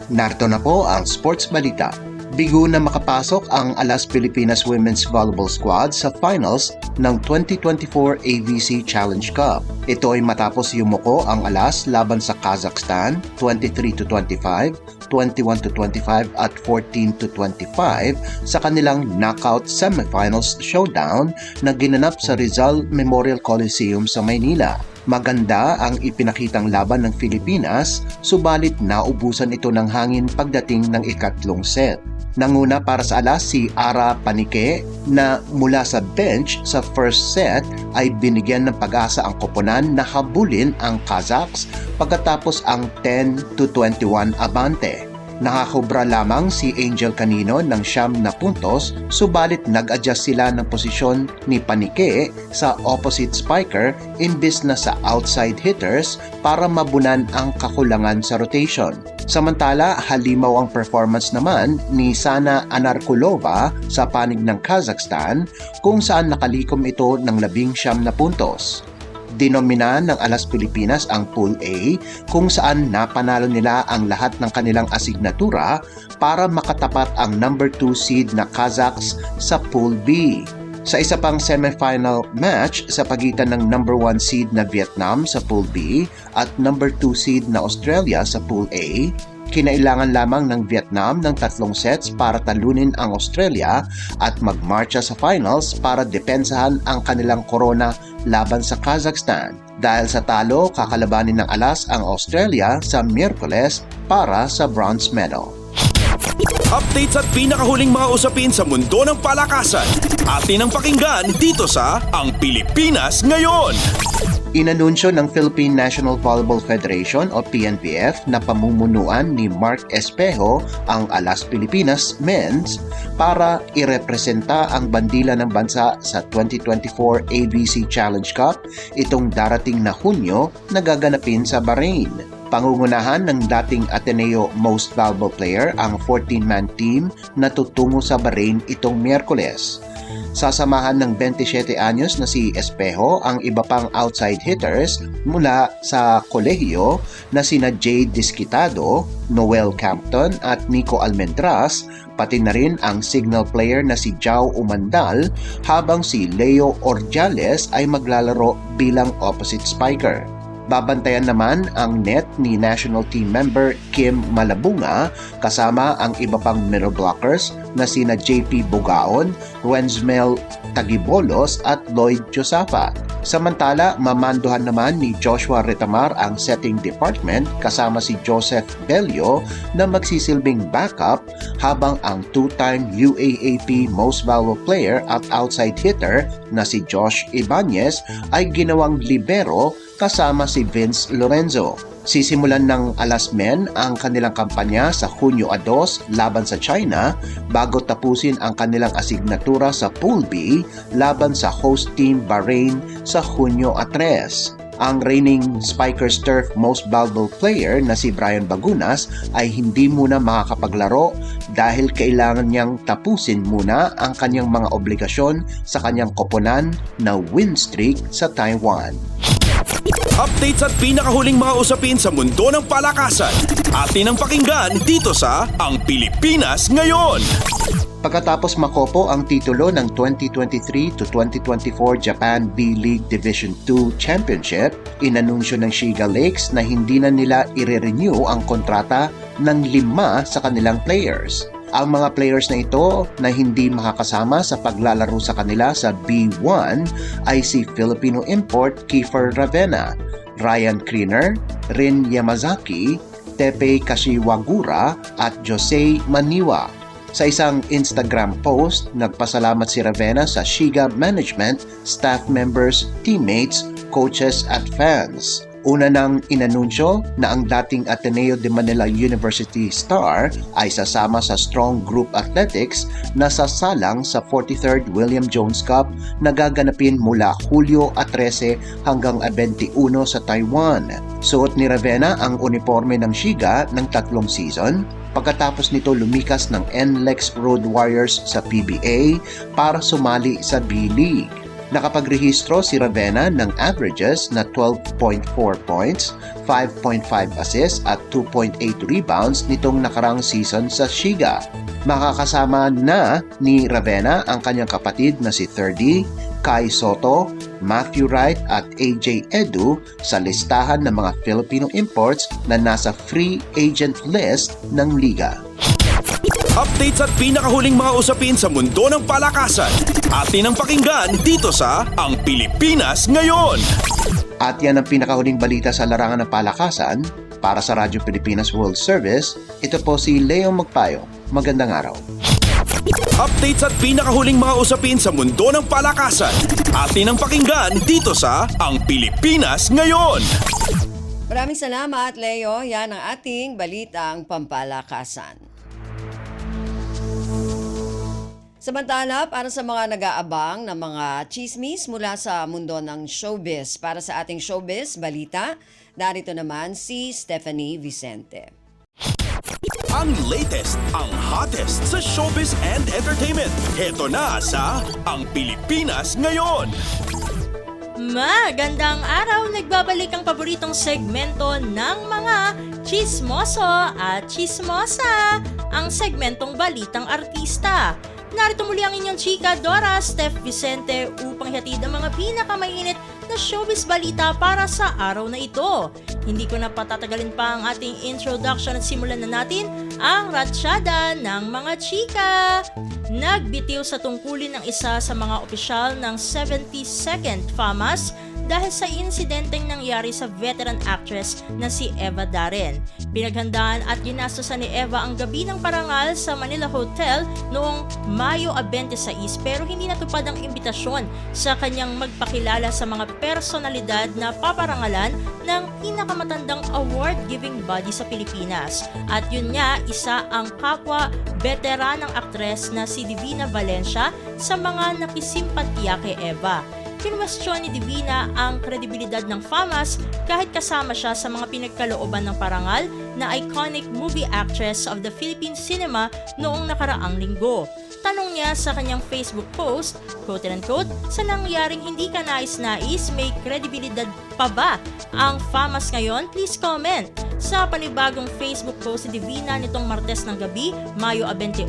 Narito na po ang sports balita. Bigo na makapasok ang Alas Pilipinas Women's Volleyball Squad sa finals ng 2024 AVC Challenge Cup. Ito ay matapos yumuko ang Alas laban sa Kazakhstan 23-25, 21-25 at 14-25 sa kanilang knockout semifinals showdown na ginanap sa Rizal Memorial Coliseum sa Maynila. Maganda ang ipinakitang laban ng Pilipinas, subalit naubusan ito ng hangin pagdating ng ikatlong set. Nanguna para sa Alas si Ara Panique na mula sa bench sa first set ay binigyan ng pag-asa ang koponan na habulin ang Kazakhs pagkatapos ang 10-21 abante. Nakakobra lamang si Angel Canino ng 9 na puntos, subalit nag-adjust sila ng posisyon ni Panique sa opposite spiker imbis na sa outside hitters para mabunan ang kakulangan sa rotation. Samantala, halimaw ang performance naman ni Sana Anarkulova sa panig ng Kazakhstan kung saan nakalikom ito ng 19 na puntos. Dinomina ng Alas Pilipinas ang Pool A kung saan napanalo nila ang lahat ng kanilang asignatura para makatapat ang number 2 seed na Kazakhs sa Pool B. Sa isa pang semifinal match sa pagitan ng number 1 seed na Vietnam sa Pool B at number 2 seed na Australia sa Pool A, kinailangan lamang ng Vietnam ng 3 sets para talunin ang Australia at magmarcha sa finals para depensahan ang kanilang korona laban sa Kazakhstan. Dahil sa talo, kakalabanin ng Alas ang Australia sa Miyerkules para sa bronze medal. Updates at pinakahuling mga usapin sa mundo ng palakasan. Atin ang pakinggan dito sa Ang Pilipinas Ngayon. Inanunsyo ng Philippine National Volleyball Federation o PNPF na pamumunuan ni Mark Espejo ang Alas Pilipinas Men's para irepresenta ang bandila ng bansa sa 2024 ABC Challenge Cup itong darating na Hunyo na gaganapin sa Bahrain. Pangungunahan ng dating Ateneo Most Valuable Player ang 14-man team na tutungo sa Bahrain itong Miyerkules. Sasamahan ng 27 anyos na si Espejo ang iba pang outside hitters mula sa kolehiyo na sina Jade Disquitado, Noel Campton at Nico Almendras, pati na rin ang signal player na si Jao Umandal habang si Leo Ordiales ay maglalaro bilang opposite spiker. Babantayan naman ang net ni national team member Kim Malabunga kasama ang iba pang middle blockers na sina JP Bugaon, Ruenzmel Tagibolos at Lloyd Josafa. Samantala, mamanduhan naman ni Joshua Retamar ang setting department kasama si Joseph Bello na magsisilbing backup habang ang two-time UAAP Most Valuable Player at outside hitter na si Josh Ibanez ay ginawang libero kasama si Vince Lorenzo. Sisimulan ng Alas Men ang kanilang kampanya sa Hunyo 2 laban sa China bago tapusin ang kanilang asignatura sa Pool B laban sa host team Bahrain sa Hunyo 3. Ang reigning Spikers Turf Most Valuable Player na si Brian Bagunas ay hindi muna makakapaglaro dahil kailangan niyang tapusin muna ang kanyang mga obligasyon sa kanyang koponan na win streak sa Taiwan. Updates at pinakahuling mga usapin sa mundo ng palakasan. Atin ang pakinggan dito sa Ang Pilipinas Ngayon. Pagkatapos makopo ang titulo ng 2023 to 2024 Japan B-League Division 2 Championship, inanunsyo ng Shiga Lakes na hindi na nila i-renew ang kontrata ng 5 sa kanilang players. Ang mga players na ito na hindi makakasama sa paglalaro sa kanila sa B1 ay si Filipino import Kiefer Ravena, Ryan Kriner, Rin Yamazaki, Tepe Kashiwagura at Jose Maniwa. Sa isang Instagram post, nagpasalamat si Ravena sa Shiga management, staff members, teammates, coaches at fans. Una nang inanunsyo na ang dating Ateneo de Manila University star ay sasama sa Strong Group Athletics na sasalang sa 43rd William Jones Cup na gaganapin mula Hulyo 13 hanggang 21 sa Taiwan. Suot ni Ravena ang uniforme ng Shiga ng 3 season. Pagkatapos nito lumikas ng NLEX Road Warriors sa PBA para sumali sa B-League. Nakapagrehistro si Ravena ng averages na 12.4 points, 5.5 assists at 2.8 rebounds nitong nakarang season sa Shiga. Makakasama na ni Ravena ang kanyang kapatid na si 30, Kai Soto, Matthew Wright at AJ Edu sa listahan ng mga Filipino imports na nasa free agent list ng liga. Updates at pinakahuling mga usapin sa mundo ng palakasan. Atin ang pakinggan dito sa Ang Pilipinas Ngayon. At yan ang pinakahuling balita sa larangan ng palakasan. Para sa Radyo Pilipinas World Service, ito po si Leo Magpayo. Magandang araw. Updates at pinakahuling mga usapin sa mundo ng palakasan. Atin ang pakinggan dito sa Ang Pilipinas Ngayon. Maraming salamat, Leo. Yan ang ating balitang pampalakasan. Samantala, para sa mga nag-aabang ng mga chismis mula sa mundo ng showbiz, para sa ating showbiz balita, narito naman si Stephanie Vicente. Ang latest, ang hottest sa showbiz and entertainment. Heto na sa Ang Pilipinas Ngayon. Magandang araw! Nagbabalik ang paboritong segmento ng mga chismoso at chismosa, ang segmentong Balitang Artista. Narito muli ang inyong chika Dora Steph Vicente upang ihatid ang mga pinakamainit na showbiz balita para sa araw na ito. Hindi ko na patatagalin pa ang ating introduction at simulan na natin ang ratsyada ng mga chika. Nagbitiw sa tungkulin ng isa sa mga opisyal ng 72nd FAMAS dahil sa insidenteng nangyari sa veteran actress na si Eva Darren. Pinaghandaan at ginastosan ni Eva ang gabi ng parangal sa Manila Hotel noong Mayo 26 pero hindi natupad ang imbitasyon sa kanyang magpakilala sa mga personalidad na paparangalan ng pinakamatandang award-giving body sa Pilipinas. At yun nga, isa ang kapwa veteranang aktres na si Divina Valencia sa mga nakisimpatiya kay Eva. Kinwestiyon ni Divina ang kredibilidad ng FAMAS kahit kasama siya sa mga pinagkalooban ng parangal na iconic movie actress of the Philippine cinema noong nakaraang linggo. Tanong niya sa kanyang Facebook post, quote-unquote, sa nangyaring hindi ka nais-nais, may kredibilidad pa ba ang FAMAS ngayon? Please comment. Sa panibagong Facebook post si Divina nitong Martes ng gabi, Mayo 28,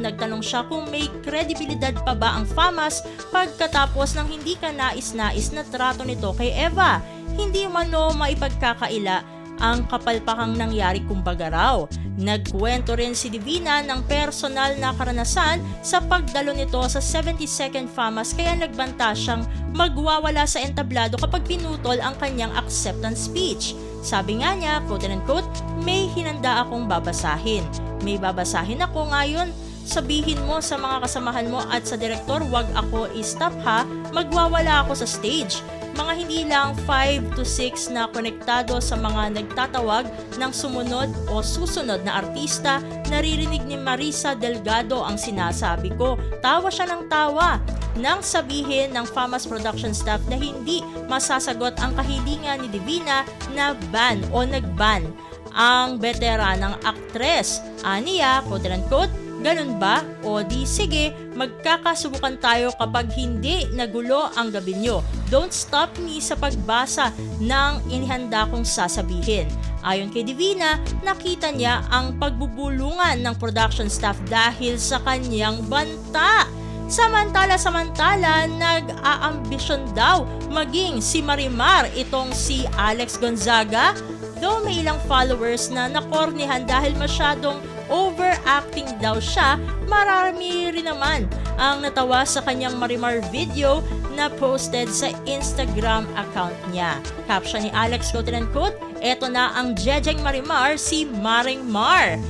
nagtanong siya kung may kredibilidad pa ba ang FAMAS pagkatapos ng hindi ka nais-nais na trato nito kay Eva. Hindi umano maipagkakaila ang kapalpakang nangyari kumbaga raw. Nagkwento rin si Divina ng personal na karanasan sa pagdalo nito sa 72nd FAMAS kaya nagbanta siyang magwawala sa entablado kapag pinutol ang kanyang acceptance speech. Sabi nga niya, quote-unquote, may hinanda akong babasahin. May babasahin ako ngayon. Sabihin mo sa mga kasamahan mo at sa direktor, wag ako i-stop ha, magwawala ako sa stage. Mga hindi lang 5 to 6 na konektado sa mga nagtatawag ng sumunod o susunod na artista, naririnig ni Marisa Delgado ang sinasabi ko. Tawa siya ng tawa nang sabihin ng FAMAS production staff na hindi masasagot ang kahilingan ni Divina na ban o nagban ang veteranang aktres. Aniya, quote-unquote, ganun ba? O di sige, magkakasubukan tayo kapag hindi nagulo ang gabi nyo. Don't stop me sa pagbasa ng inihanda kong sasabihin. Ayon kay Divina, nakita niya ang pagbubulungan ng production staff dahil sa kanyang banta. Samantala, nag-aambisyon daw maging si Marimar itong si Alex Gonzaga. Though may ilang followers na nakornihan dahil masyadong overacting daw siya, marami rin naman ang natawa sa kanyang Marimar video na posted sa Instagram account niya. Caption ni Alex, quote-unquote, eto na ang Jejeng Marimar, si Maring Mar.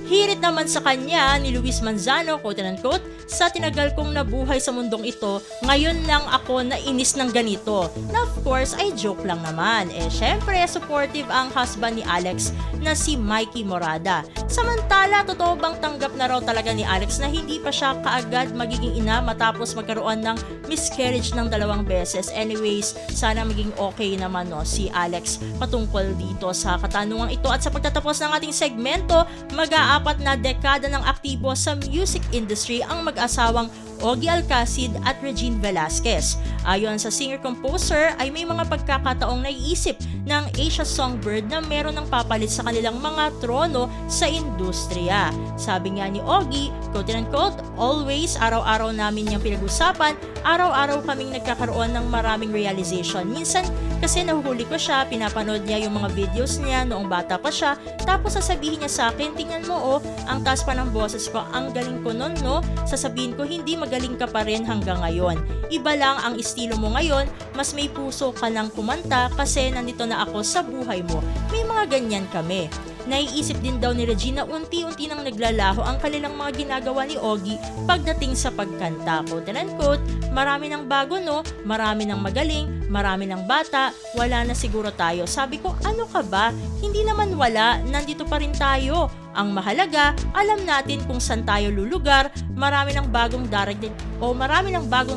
Hirit naman sa kanya ni Luis Manzano, quote-unquote, sa tinagal kong nabuhay sa mundong ito, ngayon lang ako nainis ng ganito. Na of course ay joke lang naman. Syempre supportive ang husband ni Alex na si Mikey Morada. Samantala, totoo bang tanggap na raw talaga ni Alex na hindi pa siya kaagad magiging ina matapos magkaroon ng miscarriage ng 2 beses? Anyways, sana maging okay naman si Alex patungkol dito sa katanungang ito. At sa pagtatapos ng ating segmento, mag-aapat na dekada ng aktibo sa music industry ang mag-asawang Ogie Alcacid at Regine Velasquez. Ayon sa singer-composer ay may mga pagkakataong naiisip ng Asia Songbird na meron ng papalit sa kanilang mga trono sa industriya. Sabi nga ni Ogie, quote-unquote, always araw-araw namin niyang pinag-usapan, araw-araw kaming nagkakaroon ng maraming realization. Minsan kasi nahuhuli ko siya, pinapanood niya yung mga videos niya noong bata pa siya, tapos sasabihin niya sa akin, tingnan mo ang taas pa ng boses ko, ang galing ko nun no, sasabihin ko hindi magaling ka pa rin hanggang ngayon. Iba lang ang estilo mo ngayon, mas may puso ka ng kumanta kasi nandito na ako sa buhay mo. May mga ganyan kami. Naiisip din daw ni Regina unti-unti nang naglalaho ang kanilang mga ginagawa ni Ogie pagdating sa pagkanta. Quote-unquote, marami ng bago no, marami ng magaling, marami ng bata, wala na siguro tayo. Sabi ko, ano ka ba? Hindi naman wala, nandito pa rin tayo. Ang mahalaga, alam natin kung saan tayo lulugar, marami ng bagong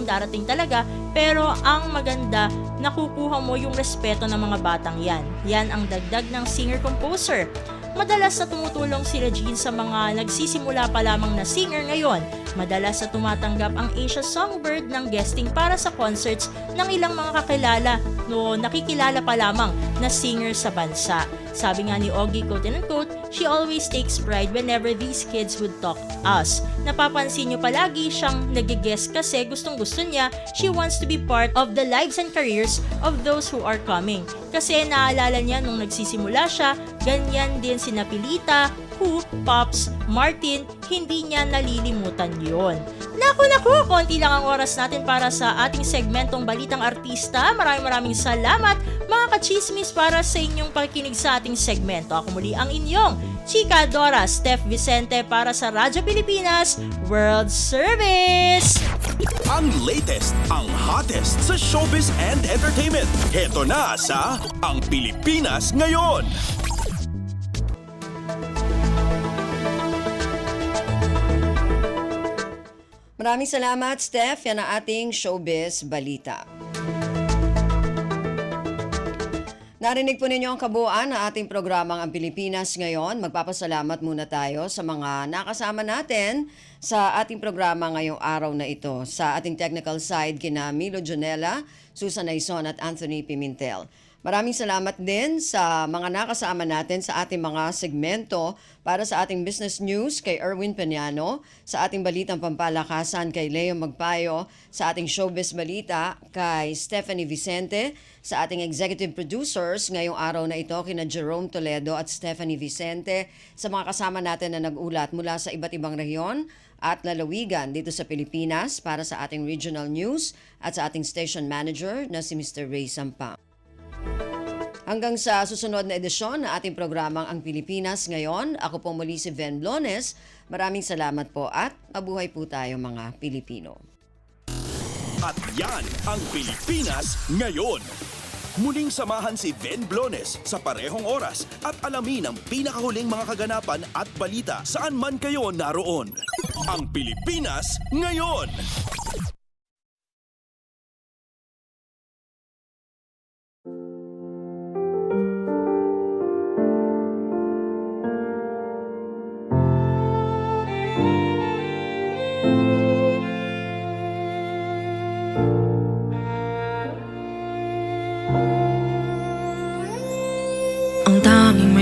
darating talaga, pero ang maganda, nakukuha mo yung respeto ng mga batang yan. Yan ang dagdag ng singer-composer. Madalas na tumutulong si Regine sa mga nagsisimula pa lamang na singer ngayon. Madalas na tumatanggap ang Asia Songbird ng guesting para sa concerts ng ilang mga kakilala no nakikilala pa lamang na singer sa bansa. Sabi nga ni Ogie, quote-unquote, she always takes pride whenever these kids would talk us. Napapansin niyo palagi siyang nag-guest kasi gustong-gusto niya, she wants to be part of the lives and careers of those who are coming. Kasi naalala niya nung nagsisimula siya, ganyan din si Napilita, Who, Pops, Martin, hindi niya nalilimutan yon. Naku, konti lang ang oras natin para sa ating segmentong Balitang Artista. Maraming salamat mga kachismis para sa inyong pakikinig sa ating segmento. Ako muli ang inyong Chika Dora Steph Vicente para sa Radyo Pilipinas World Service. Ang latest, ang hottest sa showbiz and entertainment. Heto na sa Ang Pilipinas Ngayon. Maraming salamat, Steph. Yan ang ating showbiz balita. Narinig po ninyo ang kabuuan ng ating programang Ang Pilipinas Ngayon. Magpapasalamat muna tayo sa mga nakasama natin sa ating programa ngayong araw na ito. Sa ating technical side, kina Milo Jonella, Susan Aizon at Anthony Pimentel. Maraming salamat din sa mga nakasama natin sa ating mga segmento para sa ating business news kay Erwin Peñano, sa ating balitang pampalakasan kay Leo Magpayo, sa ating showbiz balita kay Stephanie Vicente, sa ating executive producers ngayong araw na ito kina Jerome Toledo at Stephanie Vicente, sa mga kasama natin na nag-ulat mula sa iba't ibang rehiyon at lalawigan dito sa Pilipinas para sa ating regional news at sa ating station manager na si Mr. Ray Sampang. Hanggang sa susunod na edisyon ng ating programang Ang Pilipinas Ngayon, ako po muli si Ven Blones. Maraming salamat po at mabuhay po tayo mga Pilipino. At yan ang Pilipinas Ngayon. Muling samahan si Ven Blones sa parehong oras at alamin ang pinakahuling mga kaganapan at balita saan man kayo naroon. Ang Pilipinas Ngayon.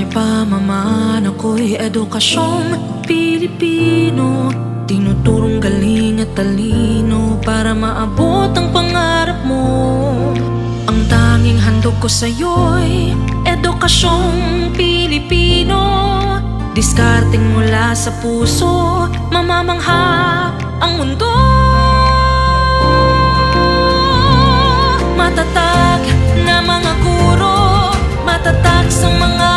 Pamaman ako'y edukasyong Pilipino, tinuturong galing at talino para maabot ang pangarap mo. Ang tanging handog ko sa'yo'y edukasyong Pilipino, diskarteng mula sa puso, mamamangha ang mundo. Matatag na mga guro, matatag sa mga